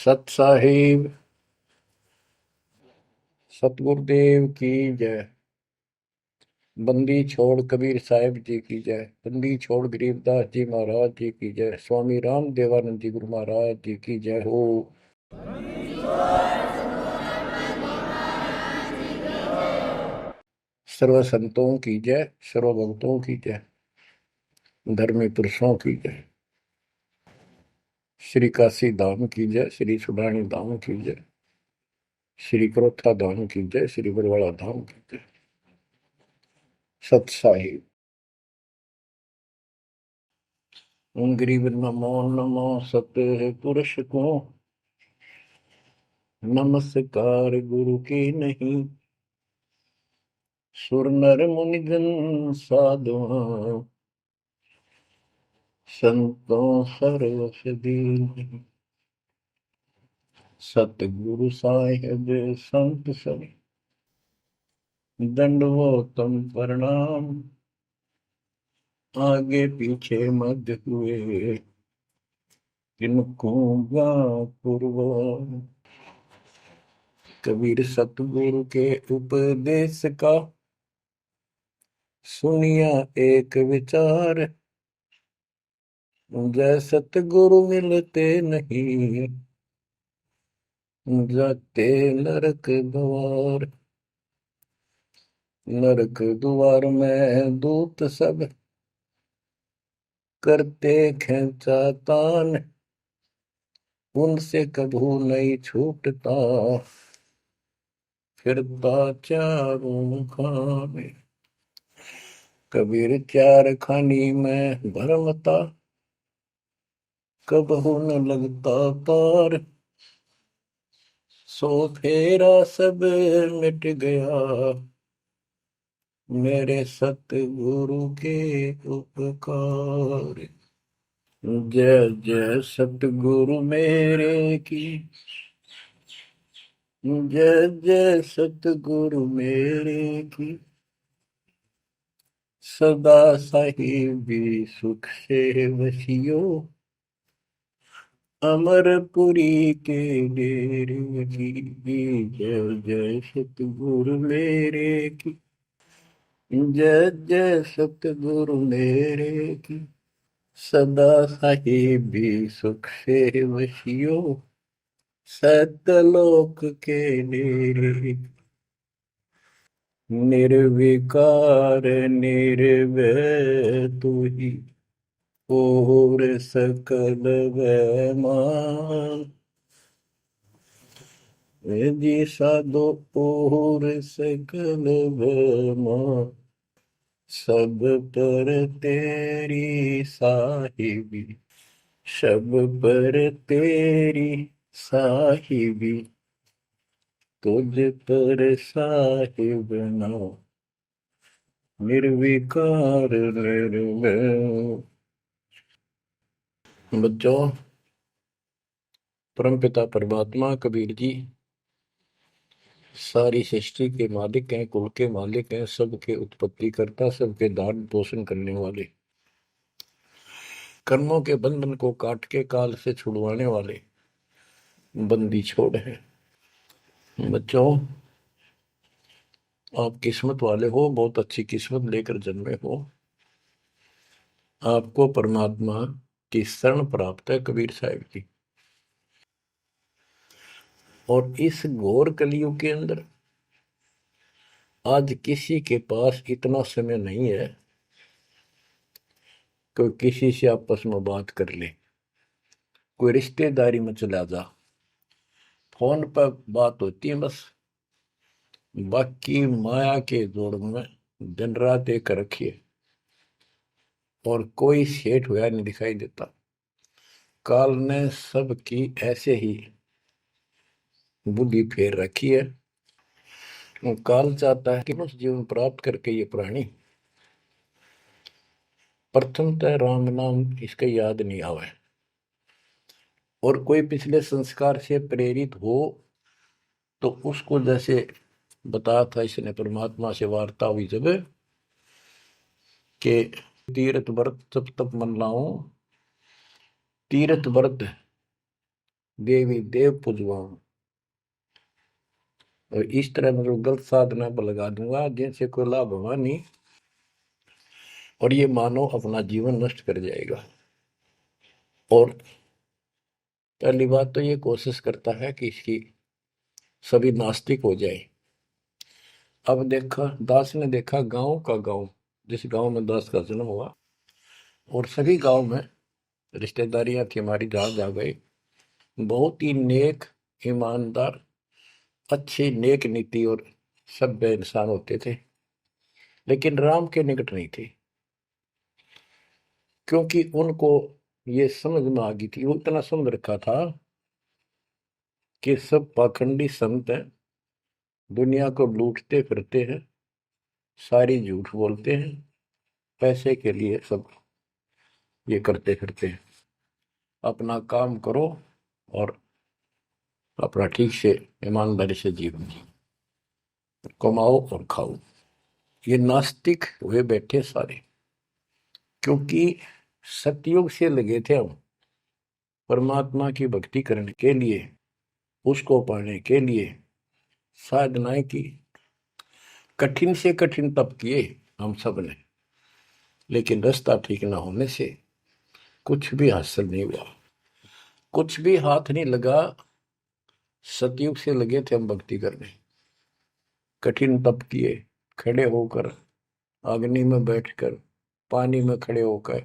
सत साहिब सतगुरुदेव की जय। बंदी छोड़ कबीर साहिब जी की जय। बंदी छोड़ गरीबदास जी महाराज जी की जय। स्वामी राम देवानंद जी गुरु महाराज जी की जय हो। सर्व संतों की जय, सर्व भक्तों की जय, धर्मी पुरुषों की जय। श्री काशी धाम की जय, श्री सुडानी धाम की जय, श्री क्रोथा धाम की जय, श्री बरवाड़ा धाम की जय। सत साहिब गरीब नमो नमो सत पुरुष को नमस्कार गुरु की नहीं। सुर नर मुनिजन साधुआ संतों सर्वस दीन। सतगुरु साहिब संत सब दंडवतम प्रणाम। आगे पीछे मध्य हुए किनको पूर्व। कबीर सतगुरु के उपदेश का सुनिया एक विचार। जय सतगुरु मिलते नहीं जाते नरक द्वार। नरक द्वार में दूत सब करते खेचातान। उनसे कभू नहीं छूटता फिरता चारों खाने। कबीर चार खानी में भरमता कबहू न लगता पार। सो फेरा सब मिट गया मेरे सतगुरु के उपकार। जय जय सतगुरु मेरे की जय जय सतगुरु मेरे की। सदा साहिबी सुख से वसियो अमरपुरी के डेरे की। जय जय सतगुरु मेरे की जय जय सतगुरु मेरे की। सदा साहिबी सुख से वसियो सतलोक के डेरे। निर्विकार निर्भय तू ही और सकल वैमान। जी साधो और सकल वैमान। सब पर तेरी साहिबी सब पर तेरी साहिबी। तुझ पर साहिब नाम निर्विकार निर्भय। बच्चों, परमपिता परमात्मा कबीर जी सारी सृष्टि के मालिक हैं, कुल के मालिक हैं, सबके उत्पत्ति करता, सबके धारण पोषण करने वाले, कर्मों के बंधन को काट के काल से छुड़वाने वाले बंदी छोड़ है। बच्चों, आप किस्मत वाले हो, बहुत अच्छी किस्मत लेकर जन्मे हो। आपको परमात्मा की शरण प्राप्त है कबीर साहिब की। और इस घोर कलयुग के अंदर आज किसी के पास इतना समय नहीं है कि किसी से आपस में बात कर ले, कोई रिश्तेदारी में चला जा, फोन पर बात होती है बस। बाकी माया के जोड़ में दिन रात एक रखिए और कोई सेठ हुआ नहीं दिखाई देता। काल ने सबकी ऐसे ही बुद्धि फेर रखी है। काल चाहता है कि उस जीवन प्राप्त करके ये प्राणी प्रथमतः राम नाम इसका याद नहीं आवे और कोई पिछले संस्कार से प्रेरित हो तो उसको जैसे बताया था इसने परमात्मा से वार्ता हुई जब के तीर्थ व्रत तप तप मन लाऊं। तीर्थ व्रत देवी देव पूजवाऊं। और इस तरह मतलब गलत साधना पर लगा दूंगा जिनसे कोई लाभ होगा नहीं, और ये मानव अपना जीवन नष्ट कर जाएगा। और पहली बात तो ये कोशिश करता है कि इसकी सभी नास्तिक हो जाए। अब देखा, दास ने देखा गांव का गांव, जिस गांव में दास का जन्म हुआ, और सभी गांव में रिश्तेदारियां थी हमारी, जहां जा गए बहुत ही नेक, ईमानदार, अच्छे, नेक नीति और सभ्य इंसान होते थे, लेकिन राम के निकट नहीं थे, क्योंकि उनको ये समझ में आ गई थी, वो इतना समझ रखा था कि सब पाखंडी संत हैं, दुनिया को लूटते फिरते हैं, सारी झूठ बोलते हैं, पैसे के लिए सब ये करते फिरते हैं। अपना काम करो और अपना ठीक से ईमानदारी से जीवन कमाओ और खाओ। ये नास्तिक हुए बैठे सारे, क्योंकि सतयुग से लगे थे हम परमात्मा की भक्ति करने के लिए, उसको पाने के लिए साधनाएं की, कठिन से कठिन तप किए हम सब ने, लेकिन रास्ता ठीक ना होने से कुछ भी हासिल नहीं हुआ, कुछ भी हाथ नहीं लगा। सतयुग से लगे थे हम भक्ति करने, कठिन तप किए, खड़े होकर, अग्नि में बैठकर, पानी में खड़े होकर,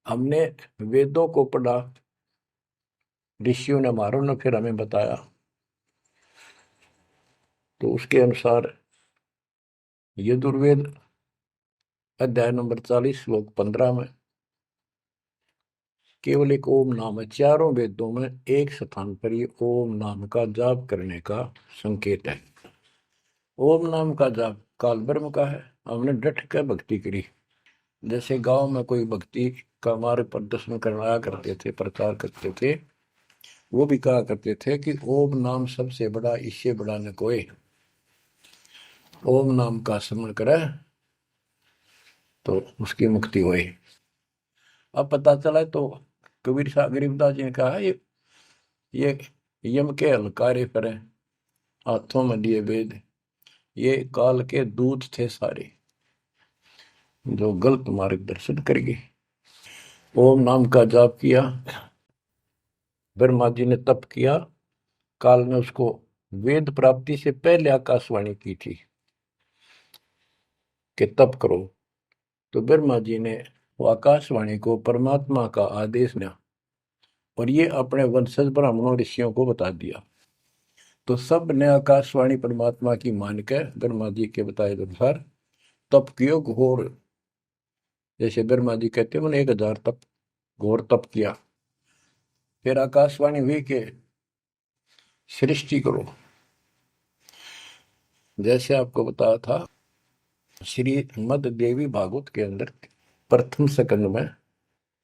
हमने वेदों को पढ़ा, ऋषियों ने हमारों ने फिर हमें बताया, तो उसके अनुसार यजुर्वेद अध्याय नंबर 40 श्लोक 15 में केवल एक ओम नाम है। चारों वेदों में एक स्थान पर ये ओम नाम का जाप करने का संकेत है। ओम नाम का जाप काल ब्रह्म का है। हमने डट कर भक्ति करी, जैसे गांव में कोई भक्ति का मार्ग प्रदर्शन करवाया करते थे, प्रचार करते थे, वो भी कहा करते थे कि ओम नाम सबसे बड़ा, इससे बड़ा न कोई। ओम नाम का स्मरण करे तो उसकी मुक्ति हुई। अब पता चला तो कबीर साहब गरीबदास जी ने कहा, ये यम के हलकारे करें, हाथों में लिए वेद, ये काल के दूत थे सारे, जो गलत मार्गदर्शन करेंगे। ओम नाम का जाप किया, ब्रह्मा जी ने तप किया, काल ने उसको वेद प्राप्ति से पहले आकाशवाणी की थी कि तप करो, तो ब्रह्मा जी ने वो आकाशवाणी को परमात्मा का आदेश दिया, और ये अपने वंशज ब्राह्मणों ऋषियों को बता दिया। तो सब ने आकाशवाणी परमात्मा की मान के ब्रह्मा जी के बताए अनुसार तप कियो घोर, जैसे ब्रह्मा जी कहते हैं मैंने 1000 तप, घोर तप किया। फिर आकाशवाणी हुई कि सृष्टि करो, जैसे आपको बताया था श्रीमद देवी भागवत के अंदर प्रथम स्कंद में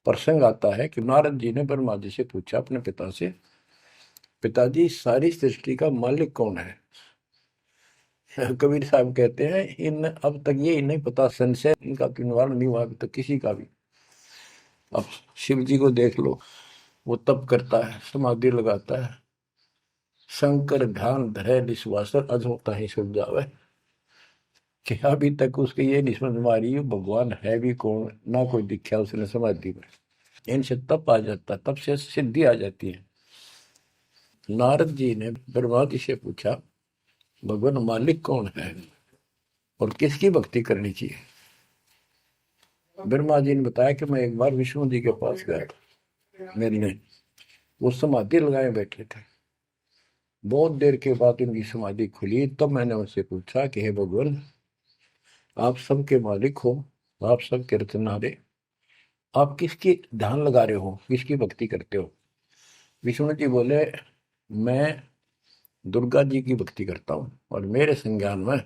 प्रसंग आता है कि नारद जी ने ब्रह्मा जी से पूछा अपने पिता से, पिताजी सारी सृष्टि का मालिक कौन है? कबीर साहब कहते हैं इन अब तक ये नहीं पता, संशय इनका निवारण नहीं हुआ अभी तक किसी का भी। अब शिव जी को देख लो, वो तप करता है, समाधि लगाता है, शंकर ध्यान धरे विश्वासर अधोता ही सुन जावे, कि अभी तक उसके ये नहीं समझ में आ रही भगवान है भी कौन, ना कोई दिखा उसने समाधि में। इनसे तप आ जाता, तप से सिद्धि आ जाती है। नारद जी ने ब्रह्मा जी से पूछा भगवान मालिक कौन है और किसकी भक्ति करनी चाहिए? ब्रह्मा जी ने बताया कि मैं एक बार विष्णु जी के पास गया था, मिलने, वो समाधि लगाए बैठे थे। बहुत देर के बाद उनकी समाधि खुली, तब मैंने उनसे पूछा कि हे भगवान, आप सबके मालिक हो, आप सबके रचनहारे, आप किसकी ध्यान लगा रहे हो, किसकी भक्ति करते हो? विष्णु जी बोले मैं दुर्गा जी की भक्ति करता हूँ, और मेरे संज्ञान में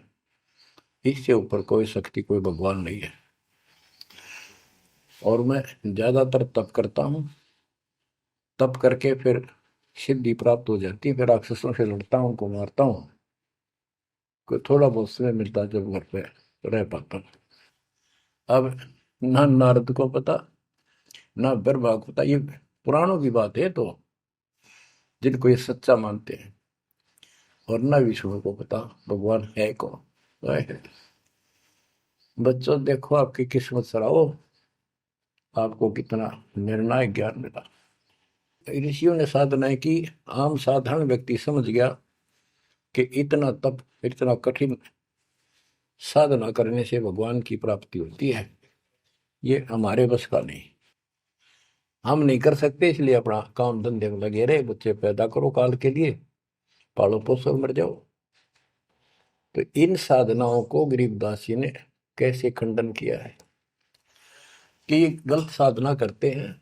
इससे ऊपर कोई शक्ति, कोई भगवान नहीं है, और मैं ज्यादातर तप करता हूँ, तप करके फिर सिद्धि प्राप्त हो जाती है, फिर राक्षसों से लड़ता हूँ, उनको मारता हूँ, कोई थोड़ा बहुत समय मिलता है जब घर पे रह पाता हूँ। अब ना नारद को पता, ना ब्रह्मा को पता, ये पुराणों की बात है। तो जिनको ये सच्चा मानते हैं, और न विष्णु को पता भगवान है कौन। बच्चों देखो आपकी किस्मत सराहो, आपको कितना निर्णायक ज्ञान मिला। ऋषियों ने साधनाएं की, आम साधारण व्यक्ति समझ गया कि इतना तप, इतना कठिन साधना करने से भगवान की प्राप्ति होती है, ये हमारे बस का नहीं, हम नहीं कर सकते, इसलिए अपना काम धंधे में लगे रहे, बच्चे पैदा करो काल के लिए, पालो पोसो मर जाओ। तो इन साधनाओं को गरीबदास जी ने कैसे खंडन किया है कि गलत साधना करते हैं।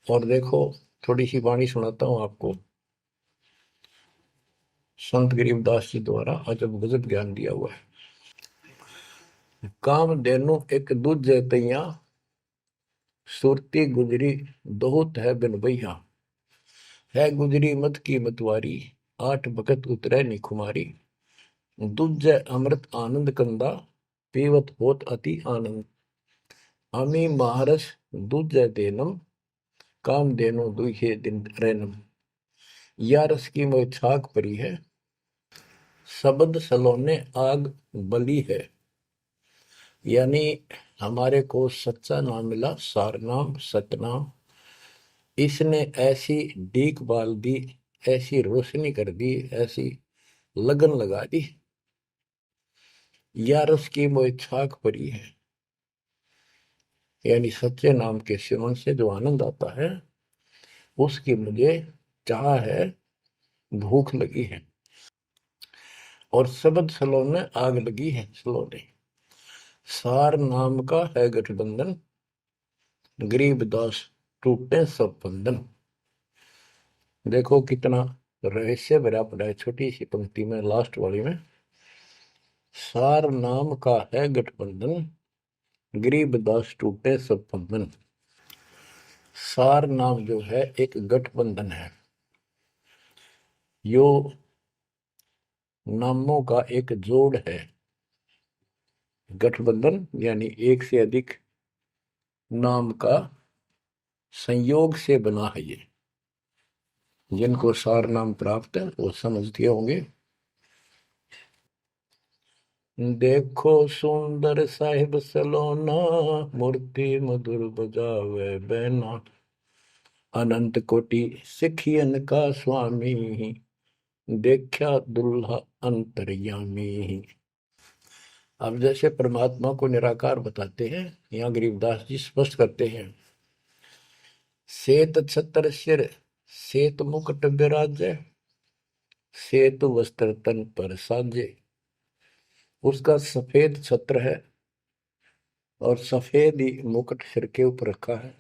और देखो थोड़ी सी वाणी सुनाता हूं आपको, संत गरीबदास जी द्वारा अजब गजब ज्ञान दिया हुआ है। काम देनु एक दूजे तैया, सुरती गुजरी दोहत है बिन भैया, है गुजरी मत की मतवारी, आठ भगत उतरे निखुमारी, दूजे अमृत आनंद कंदा, पीवत होत अति आनंद, अमी महारस दूजे देनम, काम देनो दुहे दिन रैनम, या रस की मोह छाक परी है, शब्द सलोने आग बली है। यानी हमारे को सच्चा नाम मिला, सार नाम सतनाम, इसने ऐसी डीक बाल दी, ऐसी रोशनी कर दी, ऐसी लगन लगा दी, या रस की मोह छाक परी है। यानी सच्चे नाम के सेवन से जो आनंद आता है उसकी मुझे चाह है, भूख लगी है। और शब्द सलोने आग लगी है, सलोने सार नाम का है गठबंधन, गरीबदास टूटे सब बंधन। देखो कितना रहस्य भरा पड़ा है छोटी सी पंक्ति में, लास्ट वाली में, सार नाम का है गठबंधन, गरीबदास टूटे सब बंधन। सार नाम जो है एक गठबंधन है, यो नामों का एक जोड़ है। गठबंधन यानी एक से अधिक नाम का संयोग से बना है ये। जिनको सार नाम प्राप्त है वो समझते होंगे। देखो सुंदर साहिब सलोना, मूर्ति मधुर बजावे बैना, अनंत कोटि सिखियन का स्वामी, देखा दुल्हा अंतर्यामी। अब जैसे परमात्मा को निराकार बताते हैं, यहाँ गरीबदास जी स्पष्ट करते हैं, श्वेत छत्र सिर श्वेत मुकुट विराजे, श्वेत वस्त्र तन पर साजे। उसका सफेद छत्र है और सफेद ही मुकुट सिर के ऊपर रखा है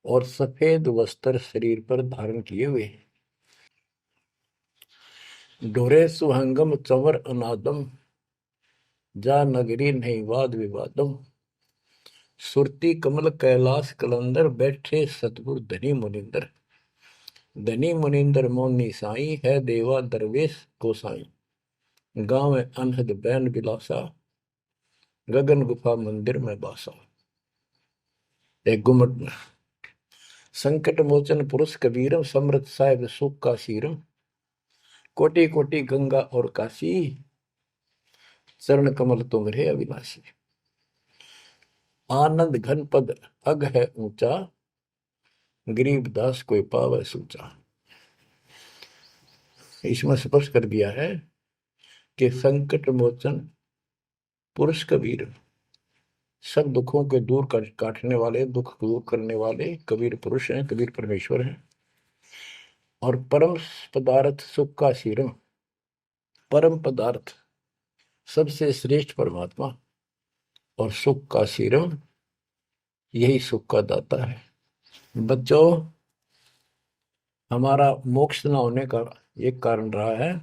और सफेद वस्त्र शरीर पर धारण किए हुए। ढोरे सुहंगम चंवर अनादम, जा नगरी नहीं वाद विवादम, सुरती कमल कैलाश कलंदर, बैठे सतगुरु धनी मुनिंदर। धनी मुनिंदर मोनी साई, है देवा दरवेश गोसाई, गांव अनहद बैन बिलासा, गगन गुफा मंदिर में बासा। एक गुमट में संकट मोचन पुरुष कबीरम, समृत साहिब सुख का शीरम, कोटि कोटि गंगा और काशी, चरण कमल तुम्हारे अविनाशी। आनंद घन पद अग है ऊंचा, गरीबदास कोई पावे सूचा। इसमें स्पष्ट कर दिया है कि संकट मोचन पुरुष कबीर, सब दुखों के दूर काटने वाले, दुख दूर करने वाले कबीर पुरुष हैं, कबीर परमेश्वर हैं। और परम पदार्थ सुख का शीरम, परम पदार्थ सबसे श्रेष्ठ परमात्मा, और सुख का शीरम यही सुख का दाता है। बच्चों हमारा मोक्ष न होने का एक कारण रहा है,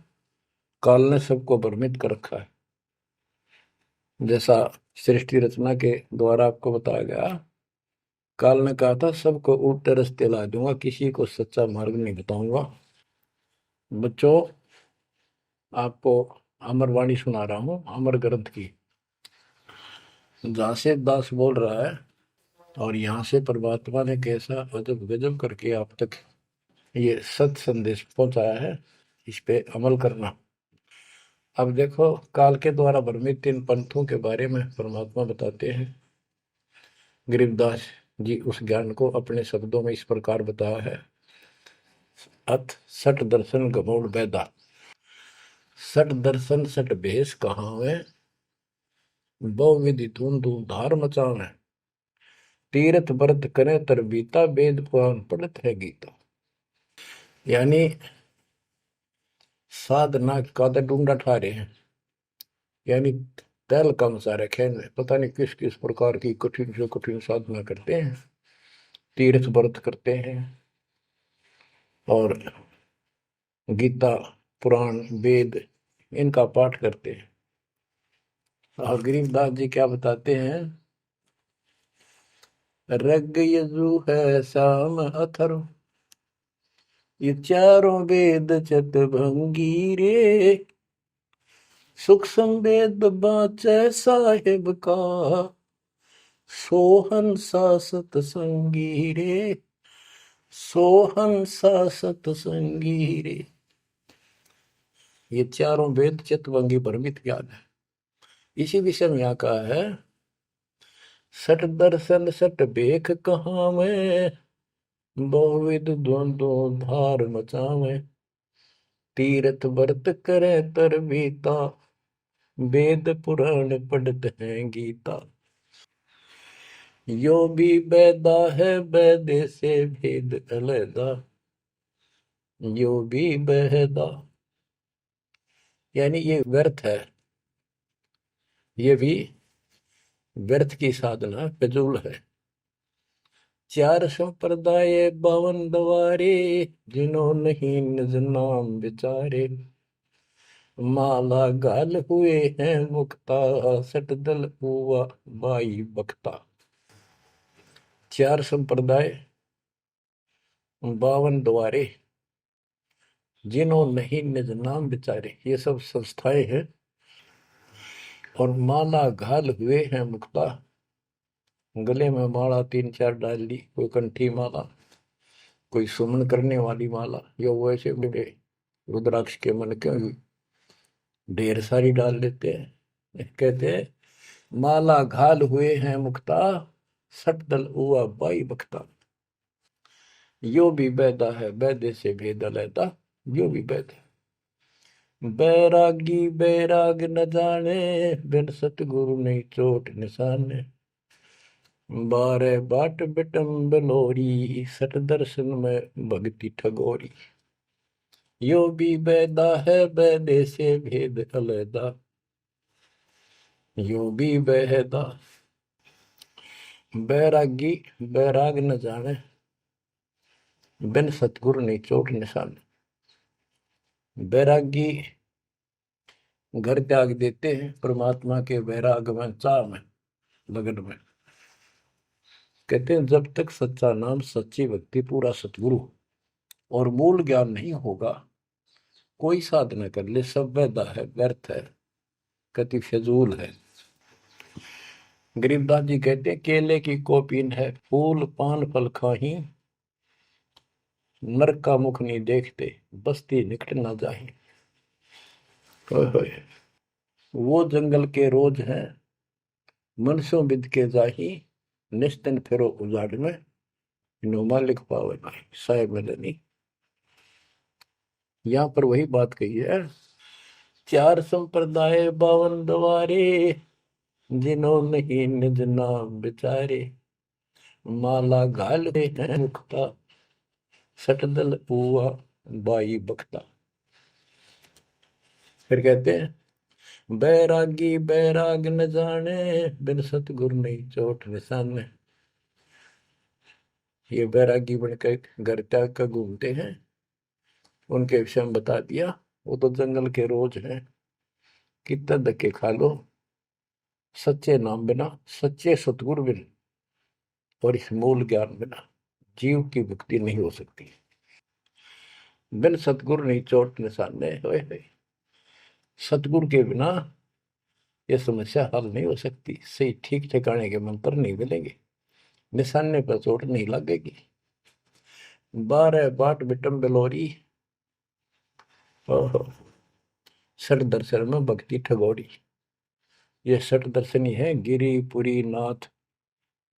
काल ने सबको भ्रमित कर रखा है। जैसा सृष्टि रचना के द्वारा आपको बताया गया, काल ने कहा था सबको उल्टे रास्ते ला दूंगा, किसी को सच्चा मार्ग नहीं बताऊंगा। बच्चों आपको अमरवाणी सुना रहा हूं, अमर ग्रंथ की, जहां से दास बोल रहा है और यहाँ से परमात्मा ने कैसा अजब गजब करके आप तक ये सत संदेश पहुंचाया है, इस पे अमल करना। अब देखो, काल के द्वारा भ्रमित इन पंथों के बारे में परमात्मा बताते हैं। गरीबदास जी उस ज्ञान को अपने शब्दों में इस प्रकार बताया है। अथ सठ दर्शन गमोड़ बैदा, सठ दर्शन सठ भेष कहावे, बहुविधि धूम धूम धार मचावे, तीर्थ व्रत करे तर बीता, वेद पुराण पढ़त है गीता। यानी साधना का तो ढूंढा ठा रहे हैं, यानी तैल का मचा रखे हैं, पता नहीं किस किस प्रकार की कठिन से कठिन साधना करते हैं, तीर्थ व्रत करते हैं और गीता पुराण वेद इनका पाठ करते हैं। और गरीबदास जी क्या बताते हैं, रग यजु है श्याम अथर्व, ये चारों वेद चतभंगी रे, सुख संवेद बाचे साहेब का, सोहन सा सतसंगी रे, सोहन सा सतसंगी रे। ये चारों वेद चितवंगी भ्रमित ज्ञान है। इसी विषय में यहाँ कहा है, सठ दर्शन सठ बेख कहाँ में, बहुविध द्वंद्व धार मचावे, तीर्थ व्रत करे तर बीता, वेद पुराण पढ़त है गीता। यो भी बैदा है बैदे से भेद अलैदा, यो भी बहदा, यानी ये व्यर्थ है, ये भी व्यर्थ की साधना फिजूल है। चार संप्रदाय बावन दवारे, जिन्हों नहीं निज नाम विचारे, माला गाल हुए हैं मुक्ता, सट दल हुआ बाई बख्ता। चार संप्रदाय, 52 द्वारे, जिन्हों नहीं निज नाम विचारे, ये सब संस्थाएं हैं। और माला घाल हुए हैं मुक्ता, गले में माला 3-4 डाल ली, कोई कंठी माला, कोई सुमन करने वाली माला, या वैसे बड़े रुद्राक्ष के मन के ढेर सारी डाल लेते हैं। कहते हैं माला घाल हुए हैं मुक्ता, सट दल हुआ बाई बख्ता। यो भी बैदा है बैदे से भेद अलैदा, यो भी बैद है। बैरागी बैराग न जाने, बिन सतगुरु नहीं चोट निशाने, बारे बाट बिटम बलोरी, सट दर्शन में भक्ति ठगोरी। यो भी बैदा है बैदे से भेद अलैदा, यो भी बेहदा। बैरागी बैराग न जाने, बिन सतगुरु नहीं चोट निशान। बैरागी घर त्याग देते हैं परमात्मा के वैराग में, चाह में, लगन में। कहते हैं जब तक सच्चा नाम सच्ची भक्ति पूरा सतगुरु और मूल ज्ञान नहीं होगा, कोई साधना कर ले सब वैदा है, व्यर्थ है, कति फिजूल है। गरीबदास जी कहते हैं केले की कोपीन है, फूल पान फल खाही, नरक का मुख नहीं देखते, बस्ती निकट ना जाही। वो जंगल के रोज हैं, मनसों बिद के जाही, निस्तिन फिरो उजाड़ में, नो मालिक पावे नहीं साहेब मदनी। यहाँ पर वही बात कही है, चार संप्रदाय 52 द्वारे, जिन्हों नहीं निज नाम विचारे, माला घाल हैं मुक्ता, सटदल हुआ बाई बख्ता। फिर कहते हैं बैरागी बैराग न जाने, बिन सतगुरु नहीं चोट निशाने। ये बैरागी बनकर घर त्याग कर घूमते हैं, उनके विषय में बता दिया, वो तो जंगल के रोज हैं, कितना धक्के खा लो, सच्चे नाम बिना, सच्चे सतगुरु बिना और इस मूल ज्ञान बिना जीव की मुक्ति नहीं हो सकती। बिन सतगुरु नहीं चोट निशाने, होए सतगुरु के बिना ये समस्या हल नहीं हो सकती। सही ठीक ठिकाने के मंत्र नहीं मिलेंगे, निशाने पर चोट नहीं लगेगी। 12 बाट बिटम बिलोरी। ओहो। षट दर्शन में भक्ति ठगोरी। ये षट दर्शनी है, गिरी पुरी नाथ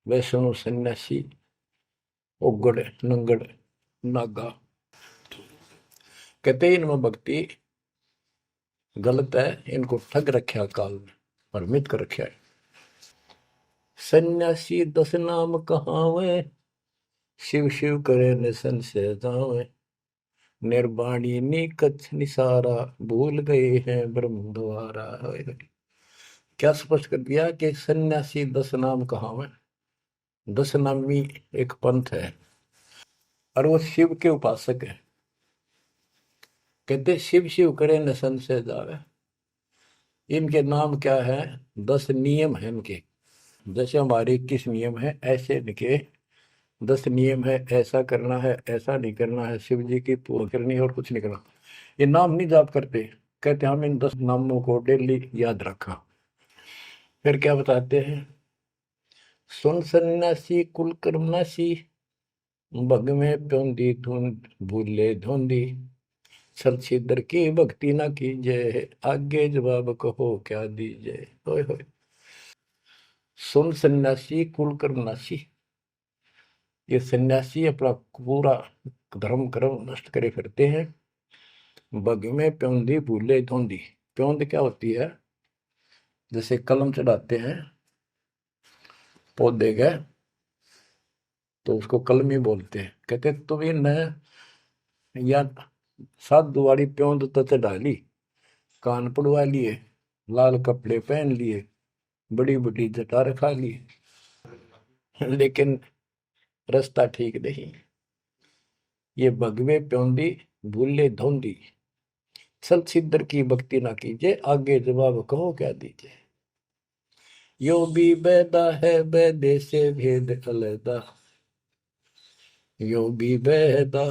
वैष्णो सन्यासी उगड़ नंगड़ नागा। कहते हैं इनमें भक्ति गलत है, इनको ठग रखा काल में, भ्रमित कर रखा है। सन्यासी 10 नाम कहावे, शिव शिव करे न संशय जावे। निर्वाणी निकच निसारा, भूल गए हैं ब्रह्म द्वारा। क्या स्पष्ट कर दिया कि सन्यासी 10 नाम कहावे। 10 नामी एक पंथ है और वो शिव के उपासक है। कहते शिव शिव करे न संशय जावे। इनके नाम क्या है? 10 नियम है इनके। जैसे हमारे 21 नियम है, ऐसे इनके 10 नियम है। ऐसा करना है, ऐसा नहीं करना है, शिव जी की पूजा करनी है और कुछ नहीं करना। ये नाम नहीं जाप करते। कहते हम इन 10 नामों को डेली याद रखा। फिर क्या बताते हैं? सुन सन्यासी कुल कर्मनाशी, भग में प्योंदी धुंध भूले धुंधी। छल छिद्र की भक्ति ना कीजिए, आगे जवाब कहो क्या दीजिए। होय होय। सुन सन्यासी कुल कर्मनाशी, ये सन्यासी अपना पूरा धर्म कर्म नष्ट करे फिरते हैं। बग में प्योंदी भूले धुंधी। प्योंद क्या होती है? जैसे कलम चढ़ाते हैं पौधे का, तो उसको कलमी बोलते हैं। कहते तुम ये न या सात दुआरी प्योंद तो चढ़ा ली, कान पड़वा लिए, लाल कपड़े पहन लिए, बड़ी बड़ी जटा रखा ली, लेकिन रास्ता ठीक नहीं। ये भगवे प्योंदी भूले धोंदी, छल छिद्र की भक्ति ना कीजिए, आगे जवाब कहो क्या दीजिए। यो भी बैदा है बैदे से भेद अलैदा, यो भी बैदा।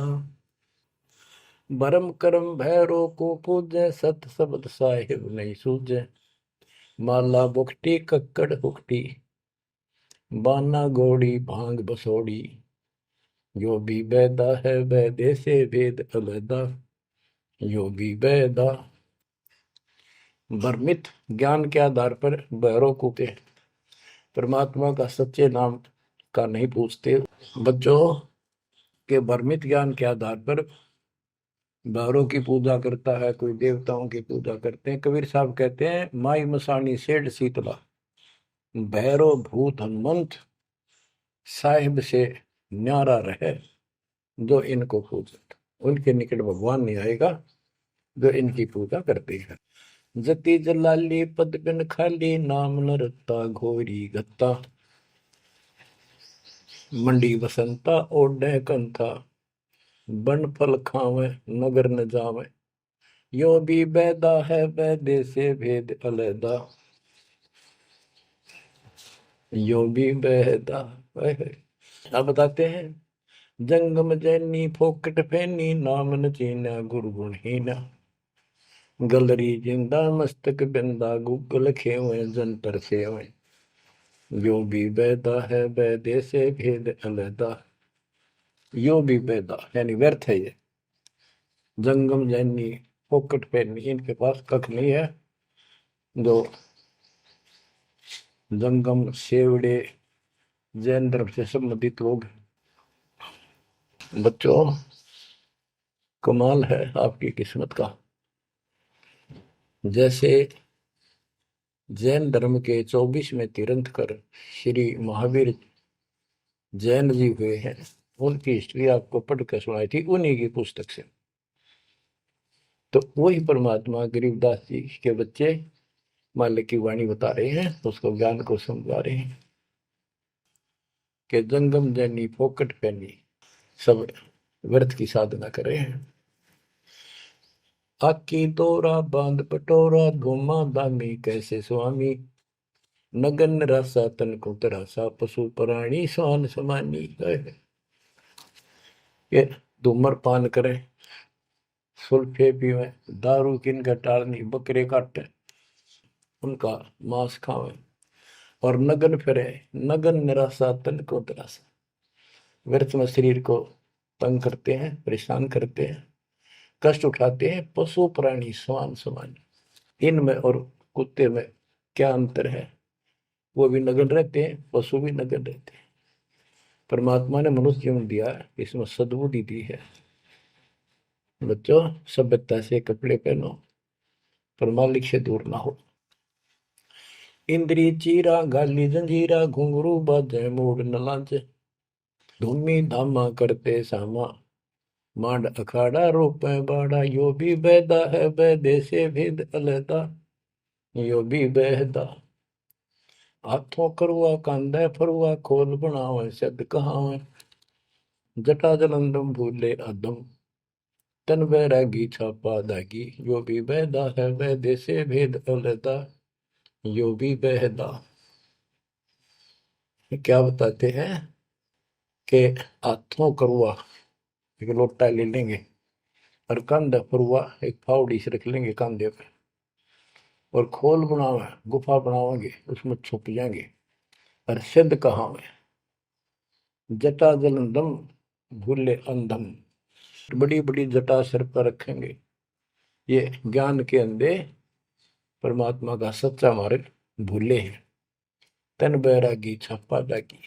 भरम करम भैरो को पूजे, सत शब्द साहिब नहीं सूझे। माला बुखटी कक्कड़ हुकटी, बाना घोड़ी भांग बसोड़ी। यो भी बैदा है बैदे से भेद अलैदा, यो भी बैदा। भ्रमित ज्ञान के आधार पर भैरव को के परमात्मा का सच्चे नाम का नहीं पूछते। बच्चों के भ्रमित ज्ञान के आधार पर भैरव की पूजा करता है, कोई देवताओं की पूजा करते हैं। कबीर साहब कहते हैं माई मसानी सेठ शीतला, भैरव भूत हनुमंत साहिब से न्यारा रहे जो इनको पूजा। उनके निकट भगवान नहीं आएगा जो इनकी पूजा करते हैं। जति जलाली पद बिन खाली, नाम न रत्ता घोरी गत्ता। मंडी बसंता ओढ़े कंथा, बन फल खावे नगर न जावे। यो भी बैदा है बैदे से भेद अलैदा, यो भी बैदा। अब बताते हैं जंगम जैनी फोकट फैनी, नाम न चीना गुरु गुणहीना। गलरी जिंदा मस्तक बिंदा, गूगल खेवे जंतर सेवे। यो भी बैदा है बैदे से भेद अलैदा, यो भी बैदा यानी व्यर्थ है ये। जंगम जैनी फोकट फैनी, इनके पास कख नहीं है। जो जंगम सेवड़े जैन धर्म से संबंधित लोग। बच्चों कमाल है आपकी किस्मत का। जैसे जैन धर्म के 24वें तीर्थंकर श्री महावीर जैन जी हुए हैं, उनकी हिस्ट्री आपको पढ़कर सुनाई थी उन्हीं की पुस्तक से। तो वही परमात्मा गरीबदास जी के बच्चे मालिक की वाणी बता रहे हैं, उसको ज्ञान को समझा रहे हैं कि जंगम जैनी फोकट फैनी, सब व्यर्थ की साधना कर रहे हैं। आकी तोरा बांध पटोरा, घुमा दामी कैसे स्वामी। नगन रासा तन को तरासा, पशु प्राणी स्वान समानी। ये धूम्रपान करें, सुल्फे पीवे, दारू किन घटाड़नी, बकरे काटे उनका मांस खावे, और नगन फिरे। नगन निराशा तन को तरासा, व्यर्थ में शरीर को तंग करते हैं, परेशान करते हैं, कष्ट उठाते हैं। पशु प्राणी समान समान, इनमें और कुत्ते में क्या अंतर है? वो भी नग्न रहते हैं, पशु भी नग्न रहते हैं। परमात्मा ने मनुष्य जीवन दिया, इसमें सद्बुद्धि दी है। बच्चों, सभ्यता से कपड़े पहनो, पर मालिक से दूर ना हो। इंद्री चीरा गाली जंजीरा, घुंघरू बाजे मूड न लाजे, धूमी धामा करते सामा, मांड अखाड़ा रोपे बाड़ा, यो भी बैदा है बैदे से भेद अलहदा, यो भी बहदा। हाथों करुआ कांदा फरुआ, खोल बनावे सद कहावे, जटा जलंदम भूले अदम, तन बैरागी छापा दागी, यो भी बहदा है बैदे से भेद अलहदा, यो भी बहदा। क्या बताते हैं कि हाथों करुआ एक लोटा ले लेंगे, और कंधा फरुआ एक फावड़ी से रख लेंगे कंधे पे, और खोल बनावे गुफा बनावेंगे, उसमें छुप जाएंगे। और सिद्ध कहावे, जटा जलंदम भूले अंधम, बड़ी बड़ी जटा सिर पर रखेंगे। ये ज्ञान के अंधे परमात्मा का सच्चा मार्ग भूले हैं। तन बैरागी छापा दागी,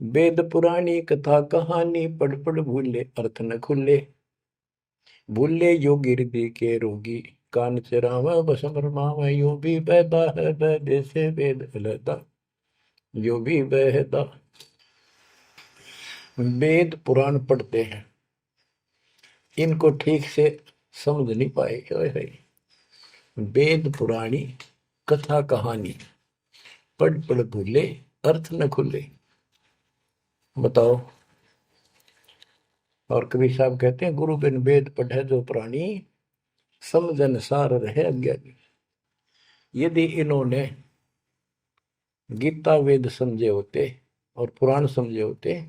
वेद पुरानी कथा कहानी, पढ़ पढ़ भूले अर्थ न खुले, भूले योगी हृदय के रोगी, कान चरावा बस भरमावा, यो भी बैदा है बैदे से वेद अलहदा, यो भी बहदा। वेद पुराण पढ़ते हैं, इनको ठीक से समझ नहीं पाए। वेद पुराणी कथा कहानी, पढ़ पढ़ भूले अर्थ न खुले। बताओ। और कबीर साहब कहते हैं, गुरु बिन वेद पढ़े जो प्राणी, समझन सार रहे अज्ञानी। यदि इन्होंने गीता वेद समझे होते और पुराण समझे होते,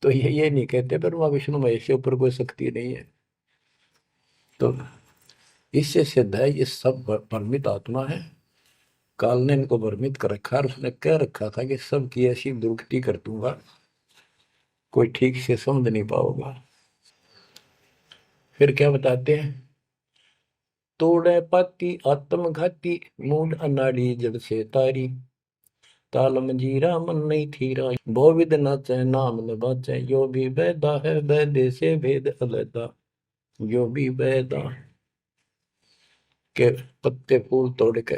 तो ये नहीं कहते ब्रह्मा विष्णु महेश के ऊपर कोई शक्ति नहीं है। तो इससे सिद्ध है ये सब भ्रमित आत्मा है। काल ने इनको भ्रमित कर रखा, और उसने कह रखा था कि सबकी ऐसी दुर्गति कर दूंगा, कोई ठीक से समझ नहीं पाओगा। फिर क्या बताते हैं, तोड़े पाती आत्मघाती, मूड अनाड़ी जड़ से तारी, ताल मंजीरा मन नहीं थीरा, बहुविध नाचे नाम न बाचे, यो भी बैदा है बैदे से भेद अलहदा, यो भी बैदा। के पत्ते फूल तोड़ के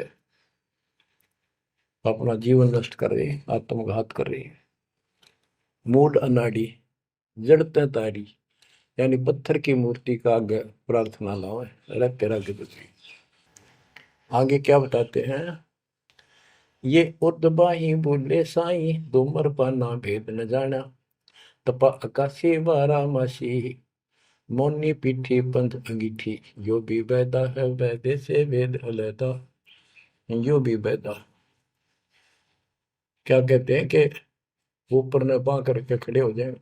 अपना जीवन नष्ट कर रहे, आत्मघात कर रहे। मूड अनाड़ी जड़ते तारी, यानी पत्थर की मूर्ति का आगे प्रार्थना लाओ, रख रख बची। आगे क्या बताते हैं, ये उर्दबाही बोले साई, दोमर पाना भेद न जाना, तपा आकाशी बारा मासी, मोनी पीठी पंथ अंगीठी, यो भी बैदा है बैदे से वेद अलहदा, यो भी बैदा। क्या कहते हैं कि ऊपर ने बां करके खड़े हो जाए,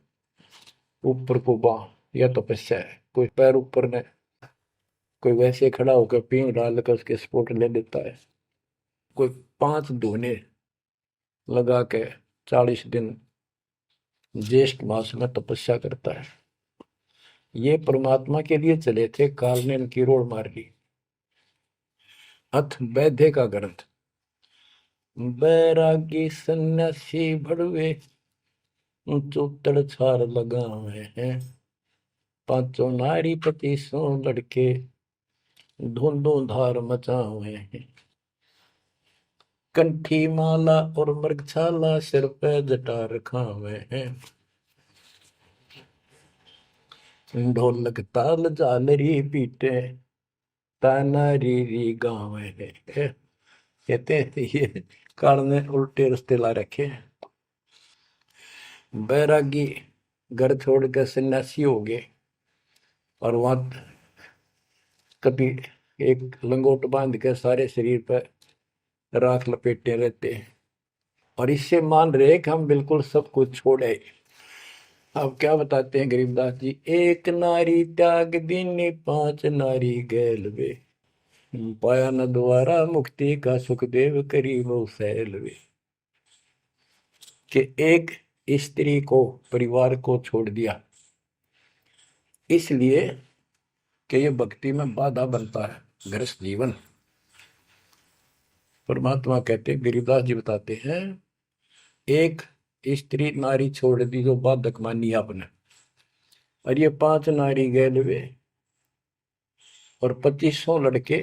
ऊपर को बां, यह तपस्या है। कोई पैर ऊपर ने, कोई वैसे खड़ा होकर पींग डाल कर उसके स्पोर्ट ले लेता है, कोई 5 धोने लगा के 40 दिन ज्येष्ठ मास में तपस्या करता है। ये परमात्मा के लिए चले थे, काल ने इनकी रोड मार ली। अथ वैद्य का ग्रंथ, बैरागी सन्यासी भड़वे, चौतड़ छार लगावे हैं, पांचों नारी पति सो लड़के, धुंधों धार मचावे हैं, कंठी माला और मृगछाला, सिर पे जटा रखावे हैं, ढोलक ताल झालरी पीटे, ताना री गावे हैं। कहते हैं ये काल ने उल्टे रास्ते ला रखे। बैरागी घर छोड़ कर सन्यासी हो गए, और वहां कभी एक लंगोट बांध के सारे शरीर पर राख लपेटे रहते हैं, और इससे मान रहे कि हम बिल्कुल सब कुछ छोड़े। अब क्या बताते हैं गरीबदास जी, एक नारी त्याग दीनी, 5 नारी गैल वे, पाया न द्वारा मुक्ति का, सुखदेव करी वो सैल वे। कि एक स्त्री को, परिवार को छोड़ दिया, इसलिए कि ये भक्ति में बाधा बनता है गृहस्थ जीवन। परमात्मा कहते, गिरिदास जी बताते हैं, एक स्त्री नारी छोड़ दी जो बाधक मानी आपने, और ये 5 नारी गैलवे और 2500 लड़के,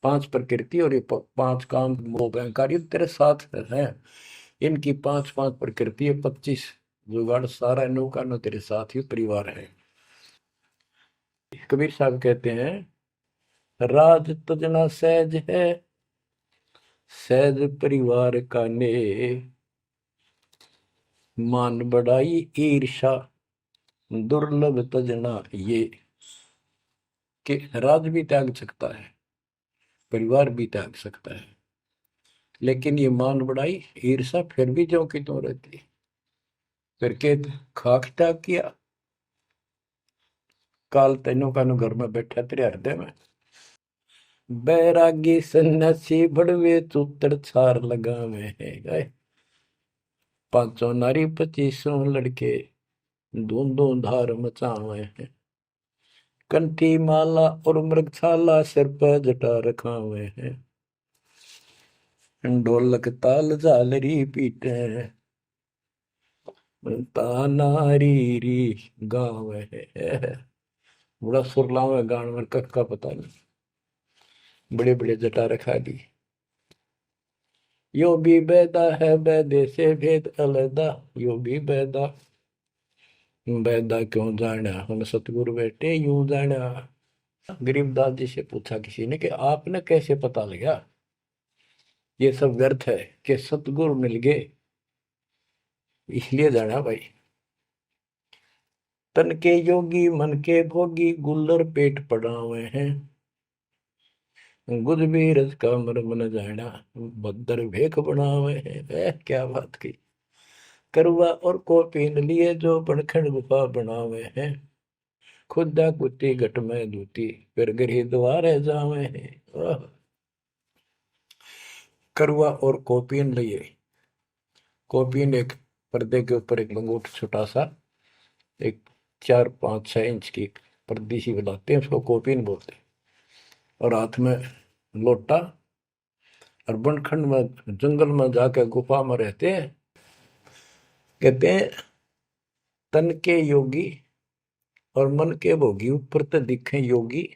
5 प्रकृति और ये 5 काम वो अहंकार तेरे साथ है। इनकी 5-5 प्रकृति है, 25 जुगाड़, सारा नौका न तेरे साथ ही परिवार है। कबीर साहब कहते हैं, राज तजना सहज है, सहज परिवार का ने, मान बढ़ाई ईर्षा दुर्लभ तजना ये। कि राज भी त्याग सकता है, परिवार भी त्याग सकता है, लेकिन ये मान बढ़ाई ईर्षा फिर भी जो कि तो रहती। करके खाक त्याग किया, काल तेनों का घर में बैठा तेरे हृदय में। बैरागी सन्यासी बड़वे चूतर छार लगावे है गए, 500 नारी 2500 लड़के, धूम धार मचावे हैं। कंठी माला और मृगशाला सिर पर जटा रखावे हैं, ढोलक ताल झालरी पीटे, तानारी री गाँव है। बड़ा सुरलाव है गान में, कख का पता नहीं, बड़े बड़े जटा रखा दी। यो भी बैदा है बैदे से भेद अलदा, यो भी बैदा, बैदा क्यों जाना हम सतगुरु बैठे यूं जाना। गरीबदास जी से पूछा किसी ने कि आपने कैसे पता लगा ये सब व्यर्थ है, कि सतगुरु मिल गए इसलिए जाना भाई। तन के योगी मन के भोगी, गुल्लर पेट पड़ावे हैं, गुज भी रज का मर्म न जाना, भद्र भेख बनावे हैं। क्या बात की। करवा और को पीन लिए जो बनखंड गुफा बनावे हैं, खुदा कुत्ती घट में दूती, फिर गृह द्वार जावे हैं। करवा और कोपीन लिए, कोपीन एक पर्दे के ऊपर एक लंगोट छोटा सा, एक 4-5-6 इंच की पर्दी सी बनाते हैं, उसको कोपीन बोलते हैं। और हाथ में लोटा, और बनखंड में जंगल में जाकर गुफा में रहते हैं। कहते हैं तन के योगी और मन के भोगी, ऊपर तो दिखे योगी,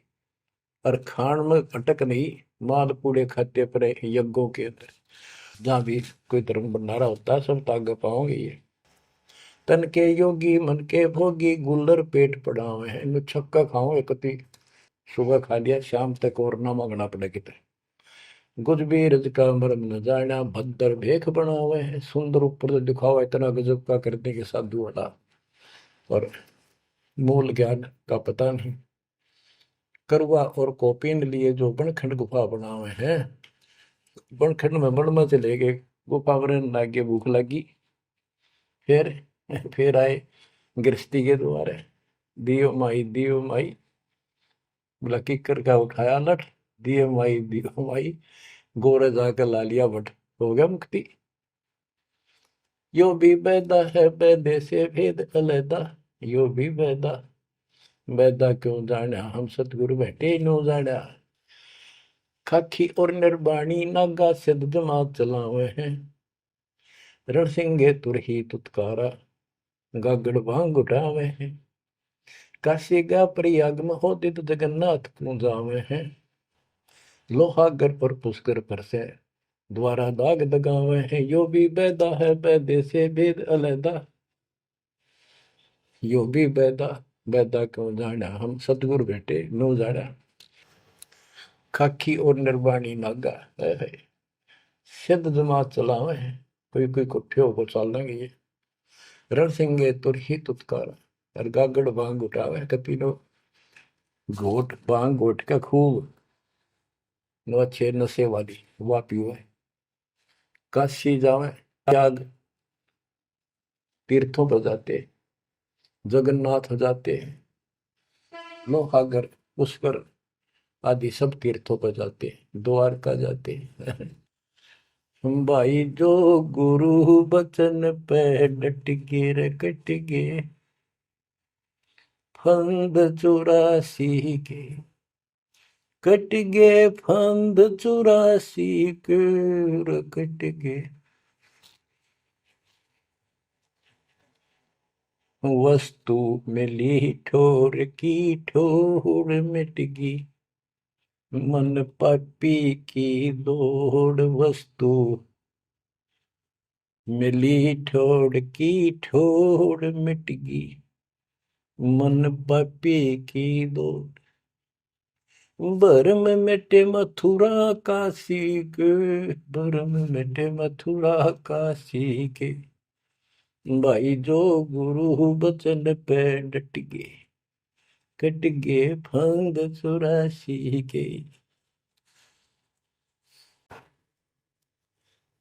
और खान में अटक नहीं, माल पूड़े खाते पर यज्ञों के अंदर जहां भी कोई धर्म भंडारा होता है सब तागे पाओगे ये। तन के योगी मन के भोगी, गुल्लर पेट पड़ावे हैं, इनमें छक्का खाओ एक सुबह खा लिया शाम तक और ना मांगना पड़े कितने। गुज भी रज का मर्म न जाना, भद्र भेख बनावे हैं, सुंदर ऊपर से दिखावा इतना गजब का करने के साधु वाला, और मूल ज्ञान का पता नहीं। करवा और कोपीन लिए जो बनखंड गुफा बनावे हैं, बनखंड में बन में चले गए, गुफा बनने लागे, भूख लगी, फिर फिर आए गृहस्थी के द्वारे, दियो माई, बोला किकर का उठाया लठ, दियो माई, गोरे जाकर ला लिया भट, हो गया मुक्ति। यो भी बैदा है बैदे से भेद अलैदा, यो भी बैदा, बैदा क्यों जाना हम सतगुरु बैठे नो जाना। खाखी और निर्बाणी नागा सिद्ध जमात चलावे हैं, रणसिंगे तुरही तुतकारा, गागड़ भांग उठावे हैं। काशी गा प्रयाग में होदित जगन्नाथ क्यों जावे हैं, लोहागर पर पुष्कर पर से द्वारा दाग दगावे हैं। यो भी बैदा है बैदे से भेद अलैदा, यो भी बैदा, बैदा क्यों जाना हम सतगुरु बैठे नो जाना। खाकी और निर्वाणी नागा है, सिद्ध जमात चलावे हैं, कोई कोई कुठ्ठियों को चाल लेंगे ये। रण सिंगे तुरही तुतकार, और गागड़ भांग उठावे कपीनो, घोट भांग घोट का खूब नो अच्छे नशे वाली वा पीवे। काशी जावे, त्याग तीर्थों पर जाते, जगन्नाथ हो जाते, लोहागर पुष्कर आदि सब तीर्थों पर जाते, द्वारका जाते। भाई जो गुरु बचन पे डट के रे कट गए फंद 84 के, कट गए फंद 84 के रे कट गए। वस्तु मिली ठोर की ठोर मिट गई, मन पापी की दौड़। वस्तु मिली ठोर की ठोर मिट गई, मन पापी की दौड़। भरम मिटे मथुरा काशी के, भरम मिटे मथुरा काशी के। भाई जो गुरु बचन पे डट गए, कट गए फंद 84 के।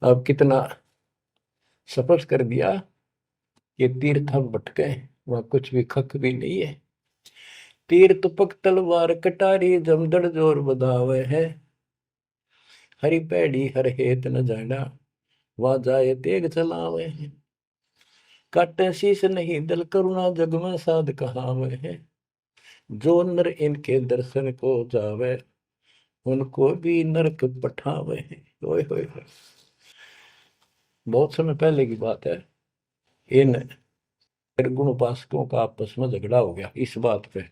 अब कितना सफर कर दिया, ये तीर्थ हम भटके, वहां कुछ भी खक भी नहीं है। तीर तुपक तलवार कटारी जमदड़ जोर बधावे है, हरी पैड़ी हर हेत न जाना, वहां जाए तेग चलावे है। काटे शीश नहीं दल करुणा जग में साध कहावे है, जो नर इनके दर्शन को जावे, उनको भी नरक पठावे है। ओए होए होए। बहुत समय पहले की बात है, इन निर्गुण उपासकों का आपस में झगड़ा हो गया इस बात पे।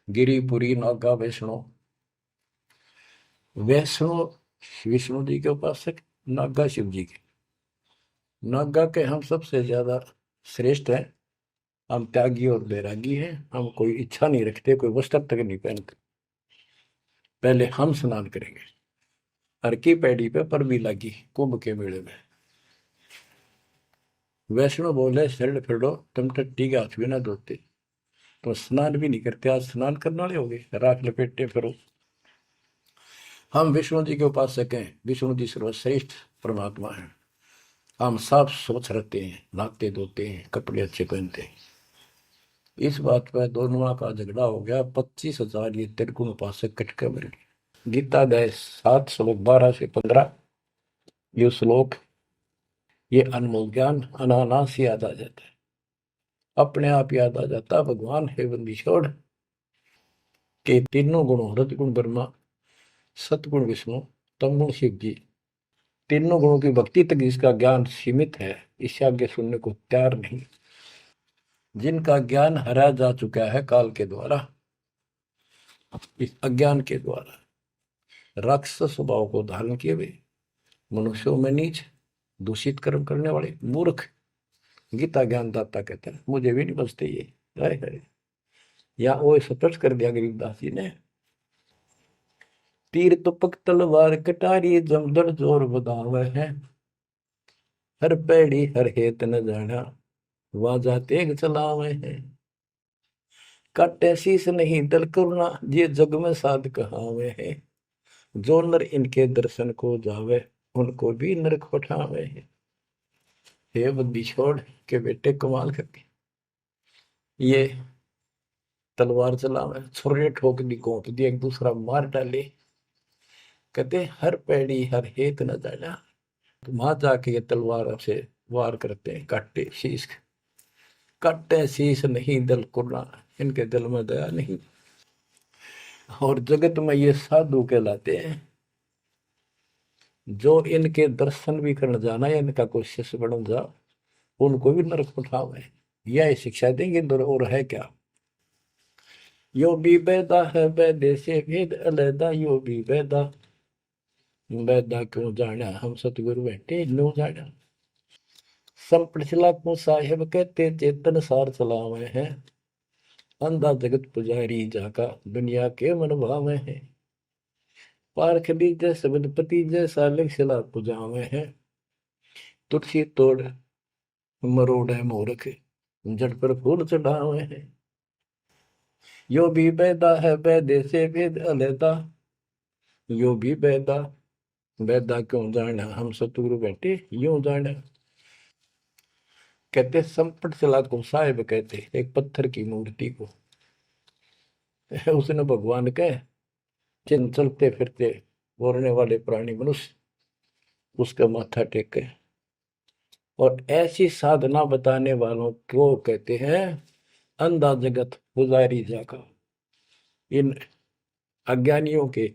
गिरिपुरी नागा वैष्णो, वैष्णो विष्णु जी के उपासक, नागा शिव जी के। नागा के हम सबसे ज्यादा श्रेष्ठ हैं, हम त्यागी और बैरागी हैं, हम कोई इच्छा नहीं रखते, कोई वस्त्र तक नहीं पहनते। पहले हम स्नान करेंगे। हर की पैड़ी पे पर भी लगी कुंभ के मेले में। वैष्णो बोले शरण फिरो, तुम टट्टी के हाथ भी ना धोते, तो स्नान भी नहीं करते, आज स्नान करने वाले हो गए, राख लपेटे फिरो। हम विष्णु जी के उपासक हैं, विष्णु जी सर्वश्रेष्ठ परमात्मा है। हम साफ स्वच्छ रहते हैं, नहाते धोते हैं, कपड़े अच्छे पहनते हैं। इस बात पर दोनों का झगड़ा हो गया। 25,000 ये त्रिगुण उपासक कटके मर गए। गीता अध्याय 7 श्लोक 12 से 15, ये श्लोक, ये अनमोल ज्ञान अनायास याद आ जाता है, अपने आप याद आ जाता। भगवान है बंदी छोड़ के तीनों गुणों, रजगुण ब्रह्मा, सतगुण विष्णु, तमगुण शिव जी, तीनों गुणों की भक्ति तक जिसका ज्ञान सीमित है, इससे आगे सुनने को तैयार नहीं। जिनका ज्ञान हरा जा चुका है काल के द्वारा, इस अज्ञान के द्वारा, राक्षस स्वभाव को धारण किए हुए, मनुष्यों में नीच, दूषित कर्म करने वाले मूर्ख, गीता ज्ञानदाता कहते हैं, मुझे भी नहीं बचते ये। हाय हाय, या वो स्पष्ट कर दिया गरीबदास जी ने। तीर तुपक तलवार कटारी जमदड़ जोर बधावे है, हर पैड़ी हर हेत न जाना, वाजा तेग चलावे है। काटे शीस नहीं दल करुणा, ये जग में साध कहावे है, जो नर इनके दर्शन को जावे, उनको भी नरक पठावे है। हे बंदी छोड़ के बेटे कमाल करके ये तलवार चलावे, छुरे ठोक दी, घोंप दी, एक दूसरा मार डाले। कहते हर पैड़ी हर हेत न जाना, तो वहां जाके ये तलवार से वार करते हैं, काटे शीश, काटे शीश नहीं दल कुर्ना, इनके दिल में दया नहीं। और जगत में ये साधु कहलाते हैं, जो इनके दर्शन भी करने जाना या इनका कोई शिष्य बन जा, उनको भी नरक उठावे। यह शिक्षा देंगे और है क्या। यो भी बैदा है बैदे से भेद अलैदा, यो भी बैदा, बैदा क्यों जाना हम सतगुरु बैठे नो जाना। संप्रचला को साहेब कहते चेतन सार चलावे हैं, अंधा जगत पुजारी जाका दुनिया के मन भावे हैं। पारख दीजय सबदपति जैसा लिखला पुजावे हैं, तुलसी तोड़ मरोड़ है मूर्ख, जड़ पर फूल चढ़ावे हैं। यो भी बैदा है बैदे से भेद अलैदा, यो भी बैदा, बैदा क्यों जाना हम सतगुरु बैठे यूं जाना। कहते संपट चला को साहिब कहते एक पत्थर की मूर्ति को, उसने भगवान कहे, जिन चलते फिरते बोलने वाले प्राणी मनुष्य, उसका माथा टेके। और ऐसी साधना बताने वालों को कहते हैं अंधा जगत पुजारी जाका। इन अज्ञानियों के